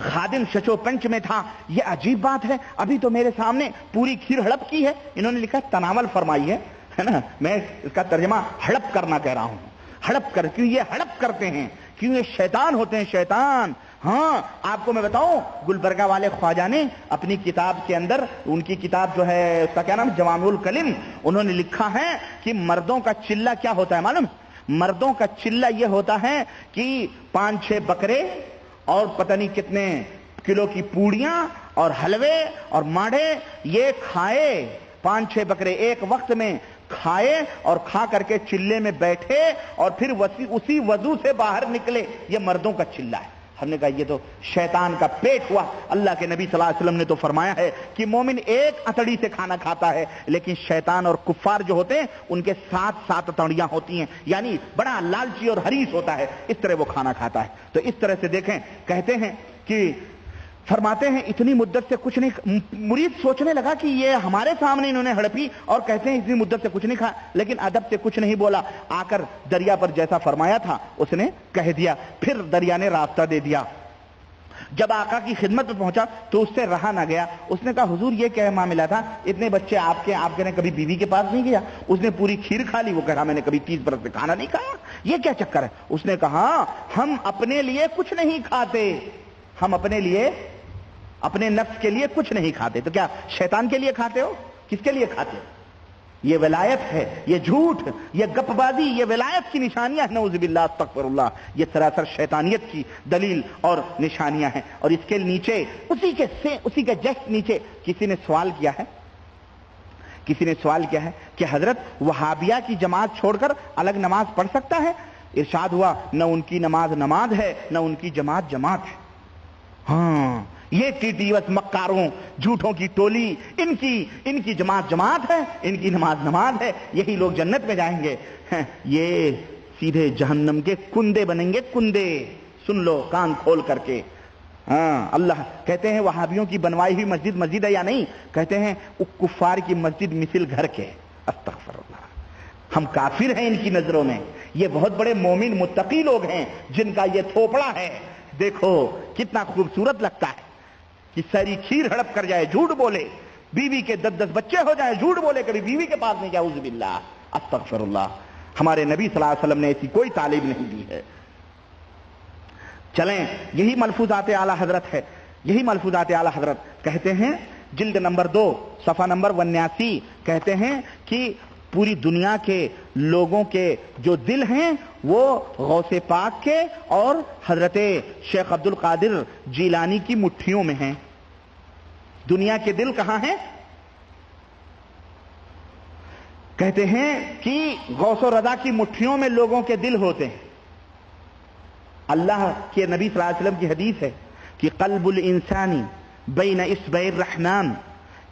خادم شچو پنچ میں تھا. یہ عجیب بات ہے, ابھی تو میرے سامنے پوری کھیر ہڑپ کی ہے. انہوں نے لکھا تناول فرمائی ہے نا, میں اس کا ترجمہ ہڑپ کرنا کہہ رہا ہوں. ہڑپ کر, کیوں یہ ہڑپ کرتے ہیں, کیوں یہ شیطان ہوتے ہیں, شیطان. ہاں آپ کو میں بتاؤں, گلبرگہ والے خواجہ نے اپنی کتاب کے اندر, ان کی کتاب جو ہے اس کا کیا نام, جوامع الکلم, انہوں نے لکھا ہے کہ مردوں کا چلہ کیا ہوتا ہے معلوم؟ مردوں کا چلہ یہ ہوتا ہے کہ 5-6 بکرے اور پتہ نہیں کتنے کلو کی پوڑیاں اور حلوے اور ماڑھے یہ کھائے, 5-6 بکرے ایک وقت میں کھائے اور کھا کر کے چلے میں بیٹھے اور پھر اسی وضو سے باہر نکلے. یہ مردوں کا چلہ ہے. ہم نے کہا یہ تو شیطان کا پیٹ ہوا. اللہ کے نبی صلی اللہ علیہ وسلم نے تو فرمایا ہے کہ مومن ایک اتڑی سے کھانا کھاتا ہے, لیکن شیطان اور کفار جو ہوتے ہیں ان کے 7 اتڑیاں ہوتی ہیں, یعنی بڑا لالچی اور حریص ہوتا ہے, اس طرح وہ کھانا کھاتا ہے. تو اس طرح سے دیکھیں, کہتے ہیں کہ فرماتے ہیں اتنی مدت سے کچھ نہیں. مرید سوچنے لگا کہ یہ ہمارے سامنے انہوں نے ہڑپی اور کہتے ہیں اتنی مدت سے کچھ نہیں کھا, لیکن ادب سے کچھ نہیں بولا. آ کر دریا پر جیسا فرمایا تھا اس نے کہہ دیا. پھر دریا نے راستہ دے دیا. جب آقا کی خدمت میں پہنچا تو اس سے رہا نہ گیا. اس نے کہا حضور یہ کیا معاملہ تھا, اتنے بچے آپ کے نے کبھی بیوی کے پاس نہیں گیا, اس نے پوری کھیر کھا لی, وہ کہہ رہا میں نے کبھی 30 برس سے کھانا نہیں کھایا, یہ کیا چکر ہے. اس نے کہا ہم اپنے لیے کچھ نہیں کھاتے, ہم اپنے لیے, اپنے نفس کے لیے کچھ نہیں کھاتے. تو کیا شیطان کے لیے کھاتے ہو, کس کے لیے کھاتے ہو؟ یہ ولایت ہے, یہ جھوٹ, یہ گپ بازی, یہ ولایت کی نشانیاں ہیں. نعوذ باللہ, استغفر اللہ. یہ سراسر شیطانیت کی دلیل اور نشانیاں ہیں. اور اس کے نیچے اسی کے جسٹ نیچے کسی نے سوال کیا ہے کہ حضرت وہابیہ کی جماعت چھوڑ کر الگ نماز پڑھ سکتا ہے؟ ارشاد ہوا نہ ان کی نماز ہے نہ ان کی جماعت ہے. ہاں, یہ ٹیٹیوس مکاروں جھوٹوں کی ٹولی, ان کی جماعت ہے, ان کی نماز ہے, یہی لوگ جنت میں جائیں گے. یہ سیدھے جہنم کے کندے بنیں گے, کندے. سن لو کان کھول کر کے. ہاں, اللہ کہتے ہیں وہابیوں کی بنوائی ہوئی مسجد ہے یا نہیں, کہتے ہیں کفار کی مسجد مثل گھر کے. استغفر اللہ, ہم کافر ہیں ان کی نظروں میں. یہ بہت بڑے مومن متقی لوگ ہیں جن کا یہ تھوپڑا ہے. دیکھو کتنا خوبصورت لگتا ہے کہ ساری کھیر ہڑپ کر جائے, جھوٹ بولے, بیوی کے 10 بچے ہو جائیں, جھوٹ بولے, کبھی بیوی کے پاس نہیں گیا. اعوذ باللہ, استغفر اللہ. ہمارے نبی صلی اللہ علیہ وسلم نے ایسی کوئی تعلیم نہیں دی ہے. چلیں, یہی ملفوظات اعلی حضرت ہے, یہی ملفوظات اعلی حضرت کہتے ہیں جلد نمبر 2 صفحہ نمبر 89, کہتے ہیں کہ پوری دنیا کے لوگوں کے جو دل ہیں وہ غوث پاک کے اور حضرت شیخ عبد القادر جیلانی کی مٹھیوں میں ہیں. دنیا کے دل کہاں ہیں؟ کہتے ہیں کہ غوث و رضا کی مٹھیوں میں لوگوں کے دل ہوتے ہیں. اللہ کے نبی صلی اللہ علیہ وسلم کی حدیث ہے کہ قلب الانسانی بین اصبع الرحمن,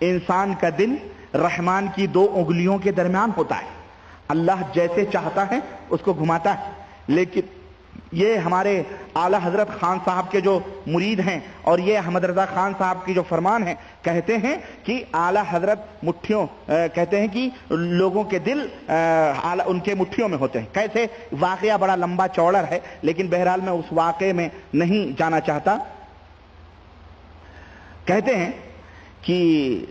انسان کا دل رحمان کی 2 انگلیوں کے درمیان ہوتا ہے. اللہ جیسے چاہتا ہے اس کو گھماتا ہے. لیکن یہ ہمارے اعلی حضرت خان صاحب کے جو مرید ہیں اور یہ احمد رضا خان صاحب کی جو فرمان ہے, کہتے ہیں کہ اعلی حضرت مٹھیوں, کہتے ہیں کہ لوگوں کے دل ان کے مٹھیوں میں ہوتے ہیں. کیسے؟ واقعہ بڑا لمبا چوڑا ہے, لیکن بہرحال میں اس واقعے میں نہیں جانا چاہتا. کہتے ہیں کہ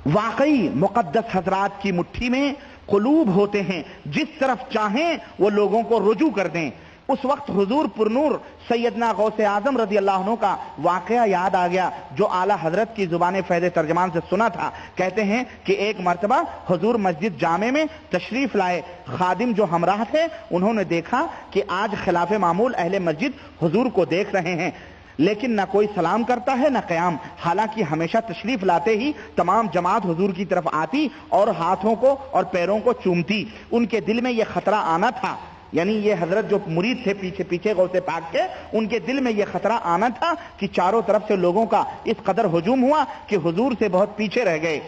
واقعی مقدس حضرات کی مٹھی میں قلوب ہوتے ہیں, جس طرف چاہیں وہ لوگوں کو رجوع کر دیں. اس وقت حضور پرنور سیدنا غوث اعظم رضی اللہ عنہ کا واقعہ یاد آ گیا جو اعلی حضرت کی زبان فیض ترجمان سے سنا تھا. کہتے ہیں کہ ایک مرتبہ حضور مسجد جامع میں تشریف لائے, خادم جو ہمراہ تھے انہوں نے دیکھا کہ آج خلاف معمول اہل مسجد حضور کو دیکھ رہے ہیں, لیکن نہ کوئی سلام کرتا ہے نہ قیام, حالانکہ ہمیشہ تشریف لاتے ہی تمام جماعت حضور کی طرف آتی اور ہاتھوں کو اور پیروں کو چومتی. ان کے دل میں یہ خطرہ آنا تھا, یعنی یہ حضرت جو مرید تھے پیچھے غوث پاک کے, ان کے دل میں یہ خطرہ آنا تھا کہ چاروں طرف سے لوگوں کا اس قدر ہجوم ہوا کہ حضور سے بہت پیچھے رہ گئے.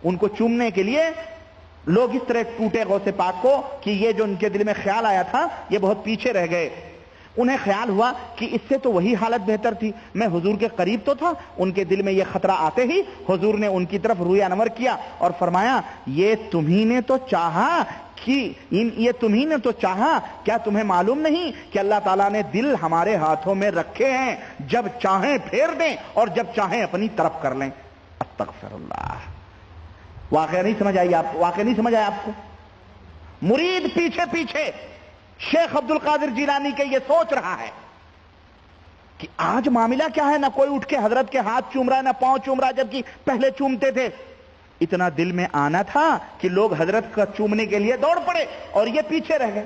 ان کو چومنے کے لیے لوگ اس طرح ٹوٹے غوث پاک کو کہ یہ جو ان کے دل میں خیال آیا تھا یہ بہت پیچھے رہ گئے. انہیں خیال ہوا کہ اس سے تو وہی حالت بہتر تھی، میں حضور کے قریب تو تھا۔ ان کے دل میں یہ خطرہ آتے ہی حضور نے ان کی طرف روئے انور کیا اور فرمایا یہ تمہیں نے تو چاہا یہ تمہیں نے تو چاہا، کیا تمہیں معلوم نہیں کہ اللہ تعالیٰ نے دل ہمارے ہاتھوں میں رکھے ہیں، جب چاہیں پھیر دیں اور جب چاہیں اپنی طرف کر لیں۔ استغفر اللہ۔ واقعہ نہیں سمجھ آیا آپ کو؟ مرید پیچھے پیچھے شیخ عبد القادر جیلانی کے یہ سوچ رہا ہے کہ آج معاملہ کیا ہے، نہ کوئی اٹھ کے حضرت کے ہاتھ چوم رہا ہے، نہ پاؤں چوم رہا ہے، جبکہ پہلے چومتے تھے۔ اتنا دل میں آنا تھا کہ لوگ حضرت کا چومنے کے لیے دوڑ پڑے اور یہ پیچھے رہ گئے۔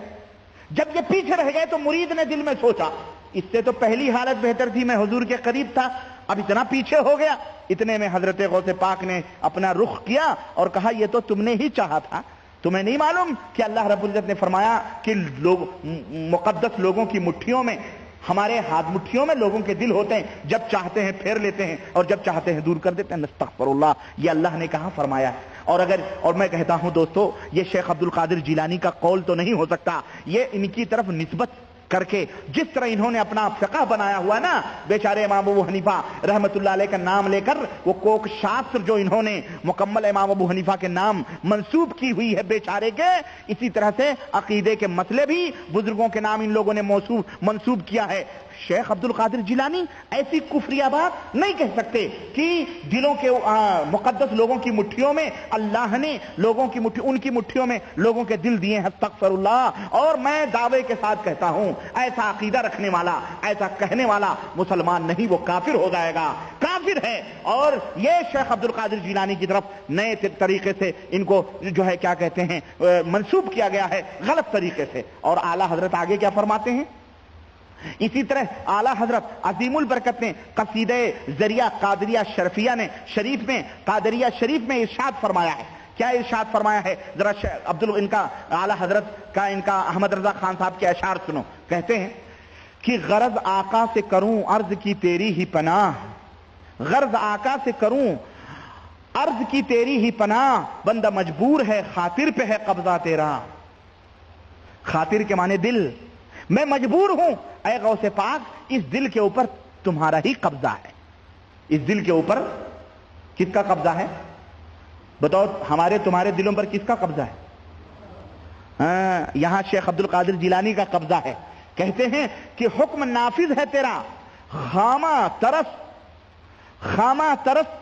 جب یہ پیچھے رہ گئے تو مرید نے دل میں سوچا اس سے تو پہلی حالت بہتر تھی، میں حضور کے قریب تھا، اب اتنا پیچھے ہو گیا۔ اتنے میں حضرت غوث پاک نے اپنا رخ کیا اور کہا یہ تو تم نے ہی چاہا تھا، تمہیں نہیں معلوم کہ اللہ رب العزت نے فرمایا کہ لوگ مقدس لوگوں کی مٹھیوں میں، ہمارے ہاتھ مٹھیوں میں لوگوں کے دل ہوتے ہیں، جب چاہتے ہیں پھیر لیتے ہیں اور جب چاہتے ہیں دور کر دیتے ہیں۔ استغفر اللہ، یہ اللہ نے کہاں فرمایا ہے؟ اور میں کہتا ہوں دوستو، یہ شیخ عبد القادر جیلانی کا قول تو نہیں ہو سکتا، یہ ان کی طرف نسبت کر کے جس طرح انہوں نے اپنا فقہ بنایا ہوا نا، بیچارے امام ابو حنیفہ رحمت اللہ علیہ کا نام لے کر وہ کوک شاستر جو انہوں نے مکمل امام ابو حنیفہ کے نام منسوب کی ہوئی ہے بیچارے کے، اسی طرح سے عقیدے کے مسئلے بھی بزرگوں کے نام ان لوگوں نے منسوب کیا ہے۔ شیخ عبد القادر جیلانی ایسی کفریہ بات نہیں کہہ سکتے کہ دلوں کے مقدس لوگوں کی مٹھیوں میں اللہ نے ان کی مٹھیوں میں لوگوں کے دل دیے ہیں۔ استغفر اللہ۔ اور میں دعوے کے ساتھ کہتا ہوں ایسا عقیدہ رکھنے والا، ایسا کہنے والا مسلمان نہیں، وہ کافر ہو جائے گا، کافر ہے۔ اور یہ شیخ عبد القادر جیلانی کی طرف نئے طریقے سے ان کو جو ہے کیا کہتے ہیں منسوب کیا گیا ہے، غلط طریقے سے۔ اور اعلیٰ حضرت آگے کیا فرماتے ہیں؟ اسی طرح اعلیٰ حضرت عظیم البرکت نے قصیدہ ذریعہ قادریہ شرفیہ نے شریف میں قادریہ شریف میں ارشاد فرمایا ہے۔ کیا ارشاد فرمایا ہے؟ ذرا ان کا اعلیٰ حضرت کا ان کا احمد رضا خان صاحب کے اشعار سنو۔ کہتے ہیں کہ غرض آقا سے کروں عرض کی تیری ہی پناہ، غرض آقا سے کروں عرض کی تیری ہی پناہ، بندہ مجبور ہے خاطر پہ ہے قبضہ تیرا۔ خاطر کے معنی دل، میں مجبور ہوں اے غوث پاک، اس دل کے اوپر تمہارا ہی قبضہ ہے۔ اس دل کے اوپر کس کا قبضہ ہے؟ بتاؤ، ہمارے تمہارے دلوں پر کس کا قبضہ ہے؟ یہاں شیخ عبد القادر جیلانی کا قبضہ ہے۔ کہتے ہیں کہ حکم نافذ ہے تیرا، خامہ ترس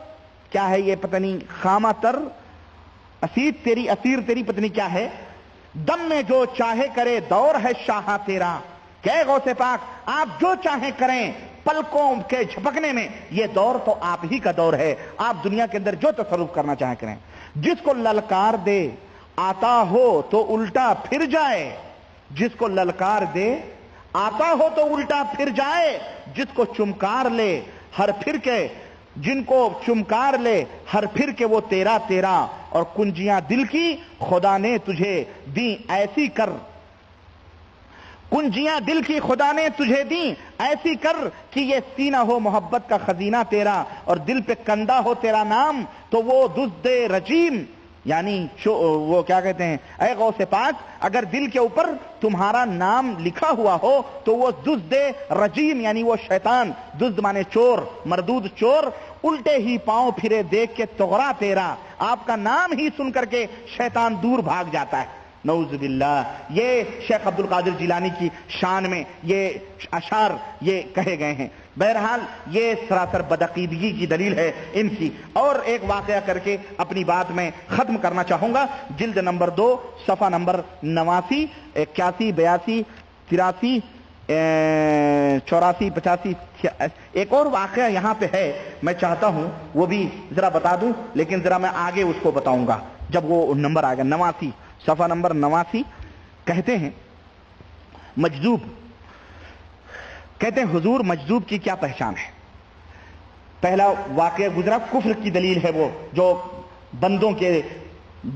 کیا ہے یہ پتہ نہیں، خامہ تر اسیر تیری پتہ نہیں کیا ہے، دم میں جو چاہے کرے دور ہے شاہ تیرا۔ کہ غوث پاک آپ جو چاہیں کریں، پلکوں کے جھپکنے میں یہ دور تو آپ ہی کا دور ہے، آپ دنیا کے اندر جو تصرف کرنا چاہیں کریں۔ جس کو للکار دے آتا ہو تو الٹا پھر جائے، جس کو للکار دے آتا ہو تو الٹا پھر جائے، جس کو چمکار لے ہر پھر کے، جن کو چمکار لے ہر پھر کے وہ تیرا تیرا، اور کنجیاں دل کی خدا نے تجھے دی ایسی کر، کنجیاں دل کی خدا نے تجھے دی ایسی کر کہ یہ سینہ ہو محبت کا خزینہ تیرا، اور دل پہ کندہ ہو تیرا نام تو وہ دزد رجیم، یعنی وہ کیا کہتے ہیں، اے غوث پاک اگر دل کے اوپر تمہارا نام لکھا ہوا ہو تو وہ دزد رجیم، یعنی وہ شیطان، دزد مانے چور، مردود چور، الٹے ہی پاؤں پھرے دیکھ کے تغرا تیرا، آپ کا نام ہی سن کر کے شیطان دور بھاگ جاتا ہے۔ نعوذ باللہ۔ یہ شیخ عبد القادر جیلانی کی شان میں یہ اشعار یہ کہے گئے ہیں۔ بہرحال یہ سراسر بدعقیدگی کی دلیل ہے ان کی۔ اور ایک واقعہ کر کے اپنی بات میں ختم کرنا چاہوں گا۔ جلد نمبر 2 صفحہ نمبر 89، 81، 82، 83، 84، 85۔ ایک اور واقعہ یہاں پہ ہے، میں چاہتا ہوں وہ بھی ذرا بتا دوں، لیکن ذرا میں آگے اس کو بتاؤں گا جب وہ نمبر آ گیا۔ 89 صفحہ نمبر 89 کہتے ہیں مجذوب، کہتے ہیں حضور مجذوب کی کیا پہچان ہے؟ پہلا واقعہ گزرا، کفر کی دلیل ہے وہ جو بندوں کے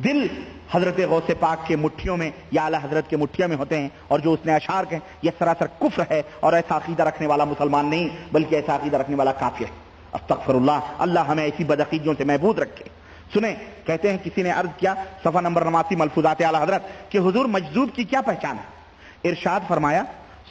دل حضرت غوث پاک کے مٹھیوں میں یا اعلیٰ حضرت کے مٹھیوں میں ہوتے ہیں، اور جو اس نے اشعار کہیں یہ سراسر کفر ہے، اور ایسا عقیدہ رکھنے والا مسلمان نہیں بلکہ ایسا عقیدہ رکھنے والا کافر ہے۔ استغفر اللہ، اللہ ہمیں ایسی بدعقیدیوں سے محفوظ رکھے۔ سنیں، کہتے ہیں کسی نے عرض کیا، صفحہ نمبر 89 ملفوظات اعلیٰ حضرت، کہ حضور مجذوب کی کیا پہچان ہے؟ ارشاد فرمایا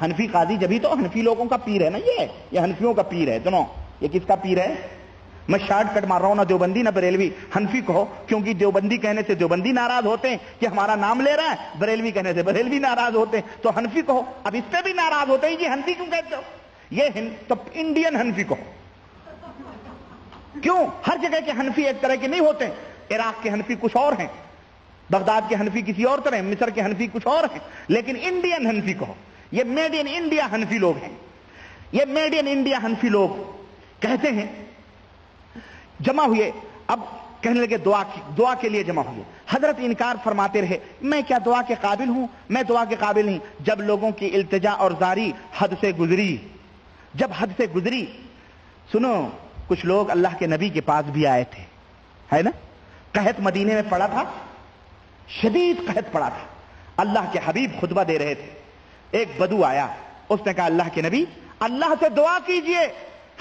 حنفی قاضی جبھی تو حنفی لوگوں کا پیر ہے نا، یہ حنفیوں کا پیر ہے. سنو یہ کس کا پیر ہے؟ میں شارٹ کٹ مار رہا ہوں، نہ دیوبندی نہ بریلوی. حنفی کہو کیونکہ دیوبندی کہنے سے دیوبندی ناراض ہوتے ہیں کہ ہمارا نام لے رہا ہے، بریلوی کہنے سے بریلوی ناراض ہوتے ہیں، تو حنفی کہو. اب اس پہ بھی ناراض ہوتے ہیں کہ حنفی کیوں کہتے ہو؟ یہ تو انڈین حنفی کہو. کیوں؟ ہر جگہ کے حنفی ایک طرح کے نہیں ہوتے. عراق کے حنفی کچھ اور ہیں، بغداد کے حنفی کسی اور طرح ہیں، مصر کے حنفی کچھ اور ہیں، لیکن انڈین حنفی کہو. یہ میڈ ان انڈیا حنفی لوگ ہیں. یہ میڈ ان انڈیا حنفی لوگ کہتے ہیں جمع ہوئے. اب کہنے لگے دعا کے لیے جمع ہوئے. حضرت انکار فرماتے رہے، میں کیا دعا کے قابل ہوں؟ میں دعا کے قابل نہیں. جب لوگوں کی التجا اور زاری حد سے گزری، جب حد سے گزری، سنو کچھ لوگ اللہ کے نبی کے پاس بھی آئے تھے، ہے نا؟ قحط مدینے میں پڑا تھا، شدید قحط پڑا تھا. اللہ کے حبیب خطبہ دے رہے تھے. ایک بدو آیا، اس نے کہا اللہ کے نبی اللہ سے دعا کیجئے،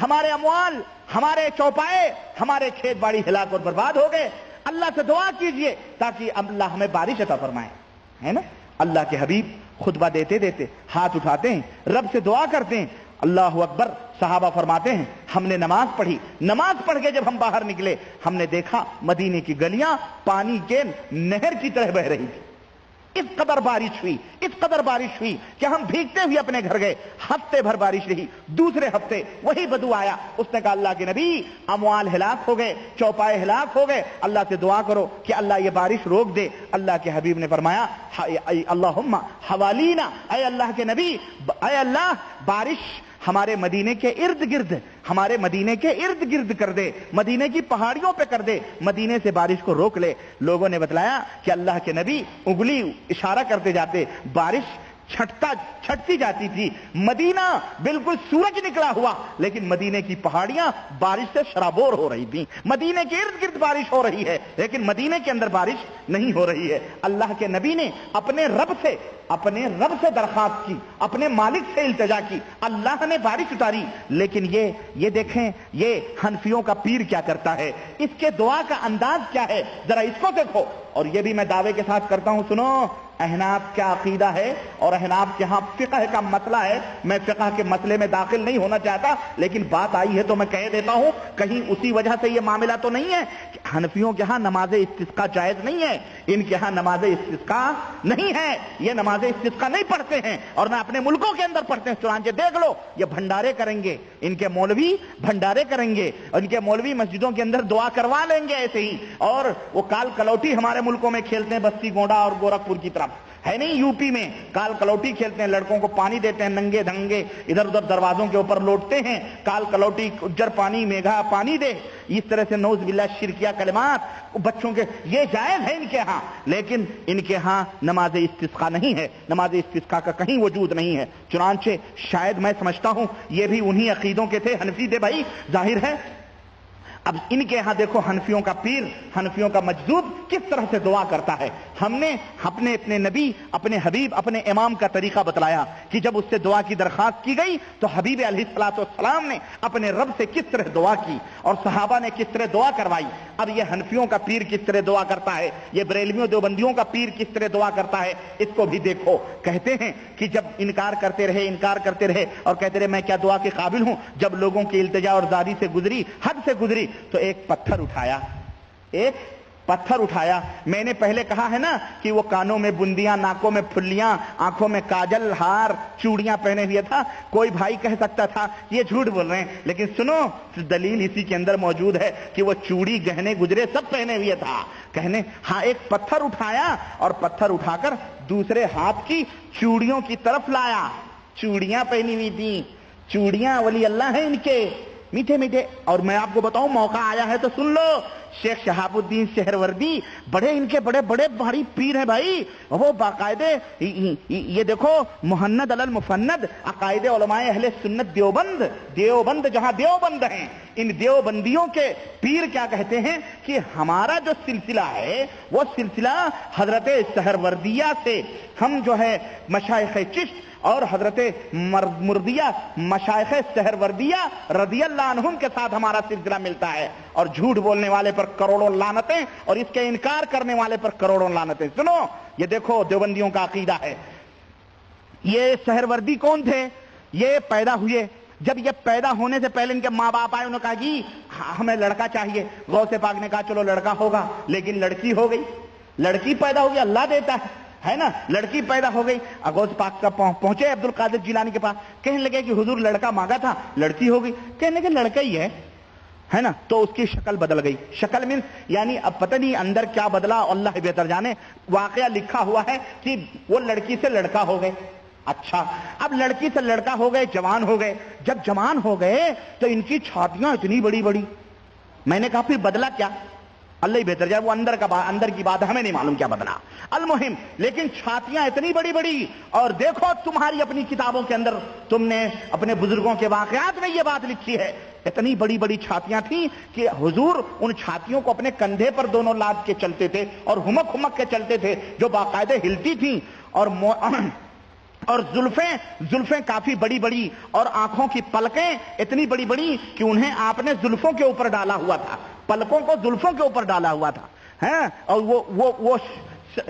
ہمارے اموال، ہمارے چوپائے، ہمارے کھیت باڑی ہلاک اور برباد ہو گئے، اللہ سے دعا کیجئے تاکہ اللہ ہمیں بارش عطا فرمائے. ہے نا؟ اللہ کے حبیب خطبہ دیتے دیتے ہاتھ اٹھاتے ہیں، رب سے دعا کرتے ہیں. اللہ اکبر. صحابہ فرماتے ہیں ہم نے نماز پڑھی، نماز پڑھ کے جب ہم باہر نکلے ہم نے دیکھا مدینے کی گلیاں پانی کے نہر کی طرح بہ رہی تھی. اس قدر بارش ہوئی، اس قدر بارش ہوئی کہ ہم بھیگتے ہوئے اپنے گھر گئے. ہفتے بھر بارش رہی. دوسرے ہفتے وہی بدو آیا، اس نے کہا اللہ کے نبی اموال ہلاک ہو گئے، چوپائے ہلاک ہو گئے، اللہ سے دعا کرو کہ اللہ یہ بارش روک دے. اللہ کے حبیب نے فرمایا اللہم حوالینا، اے اللہ کے نبی، اے اللہ بارش ہمارے مدینے کے ارد گرد، ہمارے مدینے کے ارد گرد کر دے، مدینے کی پہاڑیوں پہ کر دے، مدینے سے بارش کو روک لے. لوگوں نے بتلایا کہ اللہ کے نبی انگلی اشارہ کرتے جاتے، بارش چھٹتی جاتی تھی. مدینہ بالکل سورج نکلا ہوا، لیکن مدینے کی پہاڑیاں بارش سے شرابور ہو رہی تھیں. مدینے کے ارد گرد بارش ہو رہی ہے لیکن مدینے کے اندر بارش نہیں ہو رہی ہے. اللہ کے نبی نے اپنے رب سے درخواست کی، اپنے مالک سے التجا کی، اللہ نے بارش اتاری. لیکن یہ دیکھیں یہ حنفیوں کا پیر کیا کرتا ہے، اس کے دعا کا انداز کیا ہے، ذرا اس کو دیکھو. اور یہ بھی میں دعوے کے ساتھ کرتا ہوں، سنو احناف کیا عقیدہ ہے اور احناف کے ہاں فقہ کا مسئلہ ہے. میں فقہ کے مسئلے میں داخل نہیں ہونا چاہتا، لیکن بات آئی ہے تو میں کہہ دیتا ہوں، کہیں اسی وجہ سے یہ معاملہ تو نہیں ہے کہ حنفیوں کے ہاں نماز استسقاء جائز نہیں ہے. ان کے ہاں نماز استسقاء نہیں ہے، یہ نماز استسقاء نہیں پڑھتے ہیں اور نہ اپنے ملکوں کے اندر پڑھتے ہیں. چنانچہ دیکھ لو یہ بھنڈارے کریں گے، ان کے مولوی بھنڈارے کریں گے، ان کے مولوی مسجدوں کے اندر دعا کروا لیں گے ایسے ہی. اور وہ کال کلوٹی ہمارے ملکوں میں کھیلتے ہیں، بستی گونڈا اور گورکھپور کی طرف ہے نہیں، یو پی میں کال کلوٹی کھیلتے ہیں، لڑکوں کو پانی دیتے ہیں، ننگے دھنگے ادھر ادھر دروازوں کے اوپر لوٹتے ہیں، کال کلوٹی اجر پانی میگھا پانی دے، اس طرح سے نعوذ باللہ شرکیہ کلمات بچوں کے، یہ جائز ہے ان کے ہاں. لیکن ان کے ہاں نماز استسقاء نہیں ہے، نماز استسقاء کا کہیں وجود نہیں ہے. چنانچہ شاید میں سمجھتا ہوں یہ بھی انہی عقیدوں کے تھے، حنفی تھے بھائی ظاہر ہے. اب ان کے ہاں دیکھو حنفیوں کا پیر، حنفیوں کا مجذوب کس طرح سے دعا کرتا ہے. ہم نے اپنے نبی، اپنے حبیب، اپنے امام کا طریقہ بتلایا کہ جب اس سے دعا کی درخواست کی گئی تو حبیب علیہ الصلوۃ والسلام نے اپنے رب سے کس طرح دعا کی اور صحابہ نے کس طرح دعا کروائی. اب یہ حنفیوں کا پیر کس طرح دعا کرتا ہے، یہ بریلویوں دیوبندیوں کا پیر کس طرح دعا کرتا ہے، اس کو بھی دیکھو. کہتے ہیں کہ جب انکار کرتے رہے اور کہتے رہے میں کیا دعا کے قابل ہوں، جب لوگوں کی التجا اور زاری سے گزری، حد سے گزری، تو ایک پتھر اٹھایا. میں نے پہلے کہا ہے نا کہ وہ کانوں میں بندیاں، ناکوں میں پھلیاں، آنکھوں میں کاجل، ہار، چوڑیاں پہنے ہوئے تھا. کوئی بھائی کہہ سکتا تھا یہ جھوٹ بول رہے ہیں، لیکن سنو دلیل اسی کے اندر موجود ہے کہ وہ چوڑی، گہنے، گجرے سب پہنے ہوئے تھا. کہنے ہاں ایک پتھر اٹھایا اور پتھر اٹھا کر دوسرے ہاتھ کی چوڑیوں کی طرف لایا. چوڑیاں پہنی ہوئی تھیں، چوڑیاں ولی اللہ ہیں ان کے، میٹھے میٹھے. اور میں آپ کو بتاؤں موقع آیا ہے تو سن لو، شیخ شہاب الدین سہروردی ان کے بڑے بھاری پیر ہیں بھائی. وہ باقاعدے یہ دیکھو محند علی المفند عقائد علماء اہل سنت دیوبند جہاں دیوبند ہیں، ان دیوبندیوں کے پیر کیا کہتے ہیں کہ ہمارا جو سلسلہ ہے وہ سلسلہ حضرت سہروردیہ سے، ہم جو ہے مشائخ چشت اور حضرت مردیہ مشائخ سہروردیہ رضی اللہ عنہم کے ساتھ ہمارا سلسلہ ملتا ہے. اور جھوٹ بولنے والے پر کروڑوں لعنتیں اور اس کے انکار کرنے والے پر کروڑوں لعنتیں. سنو یہ دیکھو دیوبندیوں کا عقیدہ ہے. یہ سہروردی کون تھے؟ یہ پیدا ہوئے، جب یہ پیدا ہونے سے پہلے ان کے ماں باپ آئے، انہوں نے کہا جی ہمیں لڑکا چاہیے، غوث پاک نے کہا چلو لڑکا ہوگا، لیکن لڑکی ہو گئی، لڑکی پیدا ہو گئی، اللہ دیتا ہے نا، لڑکی پیدا ہو گئی۔ غوث پاک کا پہنچے عبد القادر جیلانی کے پاس، کہنے لگے کہ حضور لڑکا مانگا تھا، لڑکی ہو گئی، کہنے لگے لڑکا ہی ہے نا، تو اس کی شکل بدل گئی۔ شکل میں یعنی اب پتہ نہیں اندر کیا بدلا، اللہ بہتر جانے، واقعہ لکھا ہوا ہے کہ وہ لڑکی سے لڑکا ہو گئے۔ اچھا، اب لڑکی سے لڑکا ہو گئے، جوان ہو گئے، جب جوان ہو گئے تو ان کی چھاتیاں اتنی بڑی بڑی، میں نے کہا پھر بدلا کیا؟ اللہ ہی بہتر جائے، وہ اندر کی بات ہمیں نہیں معلوم کیا بدلا، المہم لیکن چھاتیاں اتنی بڑی بڑی، اور دیکھو تمہاری اپنی کتابوں کے اندر تم نے اپنے بزرگوں کے واقعات میں یہ بات لکھی ہے، اتنی بڑی بڑی چھاتیاں تھیں کہ حضور ان چھاتیوں کو اپنے کندھے پر دونوں لاد کے چلتے تھے اور ہمک ہمک کے چلتے تھے، جو باقاعدہ ہلتی تھیں، اور زلفیں کافی بڑی بڑی، اور آنکھوں کی پلکیں اتنی بڑی بڑی کہ انہیں آپ نے زلفوں کے اوپر ڈالا ہوا تھا، پلکوں کو زلفوں کے اوپر ڈالا ہوا تھا، ہیں، اور وہ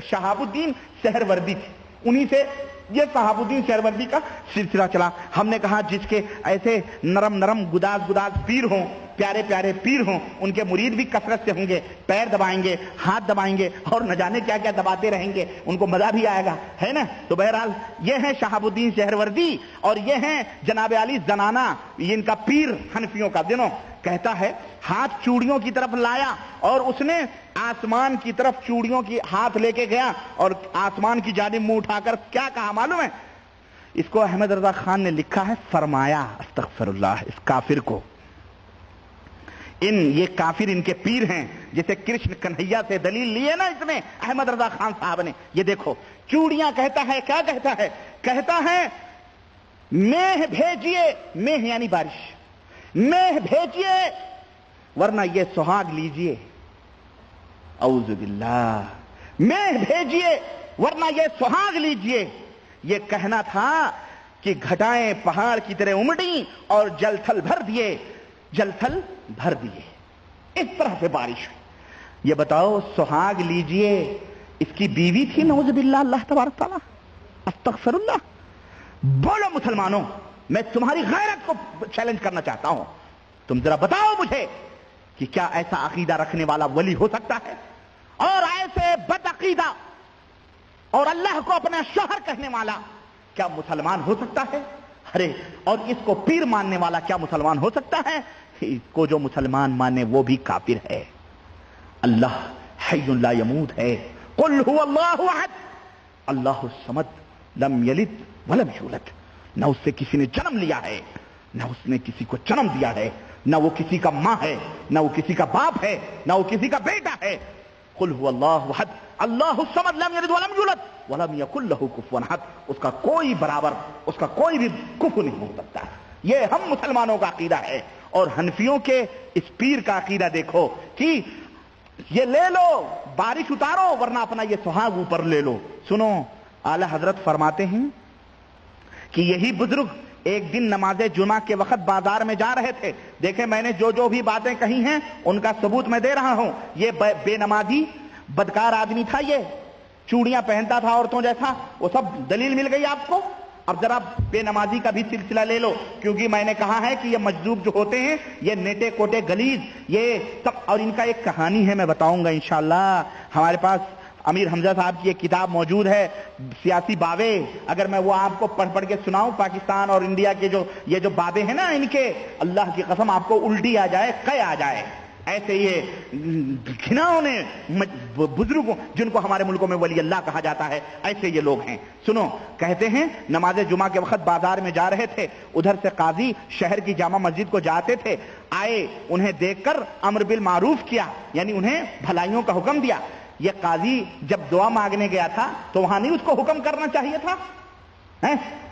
شہاب الدین سہروردی تھی، انہی سے یہ شہاب الدین سہروردی کا سلسلہ چلا۔ ہم نے کہا جس کے ایسے نرم نرم گداز پیر ہوں، پیارے پیارے پیر ہوں، ان کے مرید بھی کثرت سے ہوں گے، پیر دبائیں گے، ہاتھ دبائیں گے، اور نہ جانے کیا کیا دباتے رہیں گے، ان کو مزہ بھی آئے گا، ہے نا۔ تو بہرحال یہ ہیں شہاب الدین سہروردی، اور یہ ہیں جناب علی زنانہ، یہ ان کا پیر حنفیوں کا۔ دنوں کہتا ہے ہاتھ چوڑیوں کی طرف لایا، اور اس نے آسمان کی طرف چوڑیوں کی ہاتھ لے کے گیا، اور آسمان کی جانب منہ اٹھا کر کیا کہا معلوم ہے؟ اس کو احمد رضا خان نے لکھا ہے، فرمایا استغفر اللہ، اس کافر کو، یہ کافر ان کے پیر ہیں، جسے کرشن کنہیا سے دلیل لیے نا اس نے احمد رضا خان صاحب نے، یہ دیکھو چوڑیاں کہتا ہے، کیا کہتا ہے؟ کہتا ہے میہ بھیجیے، میہ یعنی بارش، میہ بھیجیے ورنہ یہ سہاگ لیجیے، اعوذ باللہ، میہ بھیجیے ورنہ یہ سہاگ لیجیے۔ یہ کہنا تھا کہ گھٹائیں پہاڑ کی طرح امڑی اور جل تھل بھر دیے، جل تھل بھر دیے، اس طرح سے بارش ہوئی۔ یہ بتاؤ سہاگ لیجیے، اس کی بیوی تھی نعوذ باللہ، اللہ تبارک تعالیٰ، استغفر اللہ۔ بولو مسلمانوں، میں تمہاری غیرت کو چیلنج کرنا چاہتا ہوں، تم ذرا بتاؤ مجھے کہ کیا ایسا عقیدہ رکھنے والا ولی ہو سکتا ہے، اور ایسے بد عقیدہ اور اللہ کو اپنا شوہر کہنے والا کیا مسلمان ہو سکتا ہے؟ ارے، اور اس کو پیر ماننے والا کیا مسلمان ہو سکتا ہے؟ اس کو جو مسلمان مانے وہ بھی کافر ہے۔ اللہ حی لا یموت ہے، قل هو اللہ احد اللہ الصمد لم یلد ولم یولد، نہ اس سے کسی نے جنم لیا ہے، نہ اس نے کسی کو جنم دیا ہے، نہ وہ کسی کا ماں ہے، نہ وہ کسی کا باپ ہے، نہ وہ کسی کا بیٹا ہے۔ قل هو اللہ احد اللہ الصمد لم یلد ولم یولد ولم یکن له کفوا احد، اس کا کوئی برابر، اس کا کوئی بھی کفو نہیں ہو سکتا۔ یہ ہم مسلمانوں کا عقیدہ ہے، اور حنفیوں کے اس پیر کا عقیدہ دیکھو کہ یہ لے لو بارش اتارو ورنہ اپنا یہ سہاگ اوپر لے لو۔ سنو، اعلی حضرت فرماتے ہیں کہ یہی بزرگ ایک دن نماز جمعہ کے وقت بازار میں جا رہے تھے، دیکھیں میں نے جو بھی باتیں کہی ہیں ان کا ثبوت میں دے رہا ہوں۔ یہ بے نمازی بدکار آدمی تھا، یہ چوڑیاں پہنتا تھا عورتوں جیسا، وہ سب دلیل مل گئی آپ کو۔ اب ذرا بے نمازی کا بھی سلسلہ لے لو، کیونکہ میں نے کہا ہے کہ یہ مجذوب جو ہوتے ہیں یہ نیٹے کوٹے گلیز یہ سب، اور ان کا ایک کہانی ہے میں بتاؤں گا انشاءاللہ۔ ہمارے پاس امیر حمزہ صاحب کی ایک کتاب موجود ہے سیاسی بابے، اگر میں وہ آپ کو پڑھ کے سناؤں، پاکستان اور انڈیا کے یہ جو بابے ہیں نا ان کے، اللہ کی قسم آپ کو الٹی آ جائے، قے آ جائے، ایسے یہ گھناؤنے بزرگوں جن کو ہمارے ملکوں میں ولی اللہ کہا جاتا ہے، ایسے یہ لوگ ہیں۔ سنو، کہتے ہیں نماز جمعہ کے وقت بازار میں جا رہے تھے، ادھر سے قاضی شہر کی جامع مسجد کو جاتے تھے، آئے، انہیں دیکھ کر امر بالمعروف کیا، یعنی انہیں بھلائیوں کا حکم دیا۔ یہ قاضی جب دعا مانگنے گیا تھا تو وہاں نہیں اس کو حکم کرنا چاہیے تھا؟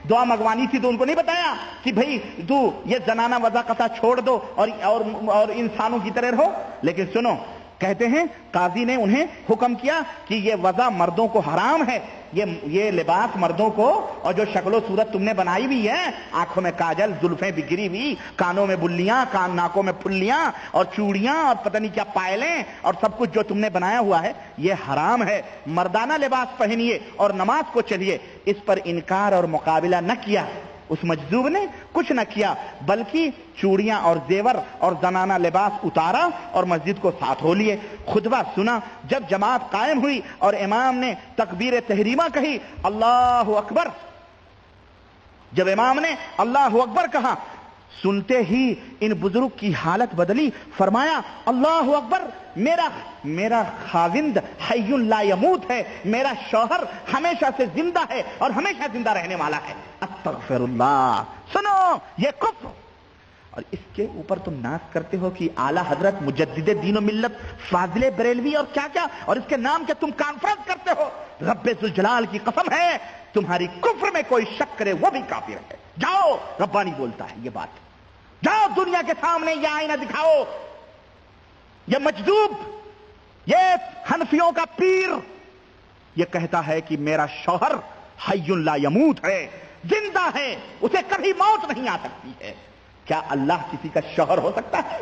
دعا منگوانی تھی تو ان کو نہیں بتایا کہ بھئی تو یہ زنانہ وضع قطع چھوڑ دو اور انسانوں کی طرح رہو؟ لیکن سنو، کہتے ہیں قاضی نے انہیں حکم کیا کہ یہ وضع مردوں کو حرام ہے، یہ لباس مردوں کو، اور جو شکل و صورت تم نے بنائی بھی ہے، آنکھوں میں کاجل، زلفیں بگری ہوئی، کانوں میں بلیاں، ناکوں میں پھلیاں اور چوڑیاں اور پتہ نہیں کیا پائلیں اور سب کچھ جو تم نے بنایا ہوا ہے یہ حرام ہے، مردانہ لباس پہنیے اور نماز کو چلیے۔ اس پر انکار اور مقابلہ نہ کیا، اس مجذوب نے کچھ نہ کیا، بلکہ چوڑیاں اور زیور اور زنانہ لباس اتارا اور مسجد کو ساتھ ہو لیے، خطبہ سنا۔ جب جماعت قائم ہوئی اور امام نے تکبیر تحریمہ کہی، اللہ اکبر، جب امام نے اللہ اکبر کہا، سنتے ہی ان بزرگ کی حالت بدلی، فرمایا اللہ اکبر، میرا خاوند حی لا یموت ہے، میرا شوہر ہمیشہ سے زندہ ہے اور ہمیشہ زندہ رہنے والا ہے، استغفر اللہ۔ سنو، یہ کفر، اور اس کے اوپر تم ناز کرتے ہو کہ اعلی حضرت مجدد دین و ملت فاضل بریلوی اور کیا کیا، اور اس کے نام کے تم کانفرنس کرتے ہو۔ رب ذوالجلال کی قسم ہے، تمہاری کفر میں کوئی شک کرے وہ بھی کافر ہے۔ جاؤ، ربانی بولتا ہے یہ بات، جاؤ دنیا کے سامنے یہ آئینہ دکھاؤ، یہ مجذوب، یہ حنفیوں کا پیر یہ کہتا ہے کہ میرا شوہر حی لا یموت ہے، زندہ ہے، اسے کبھی موت نہیں آ سکتی ہے۔ کیا اللہ کسی کا شوہر ہو سکتا ہے؟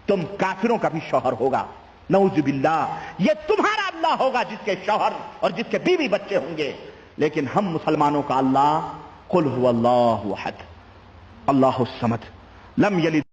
تم کافروں کا بھی شوہر ہوگا، نعوذ باللہ، یہ تمہارا اللہ ہوگا جس کے شوہر اور جس کے بیوی بچے ہوں گے، لیکن ہم مسلمانوں کا اللہ قل هو اللہ احد اللہ الصمد لم یلد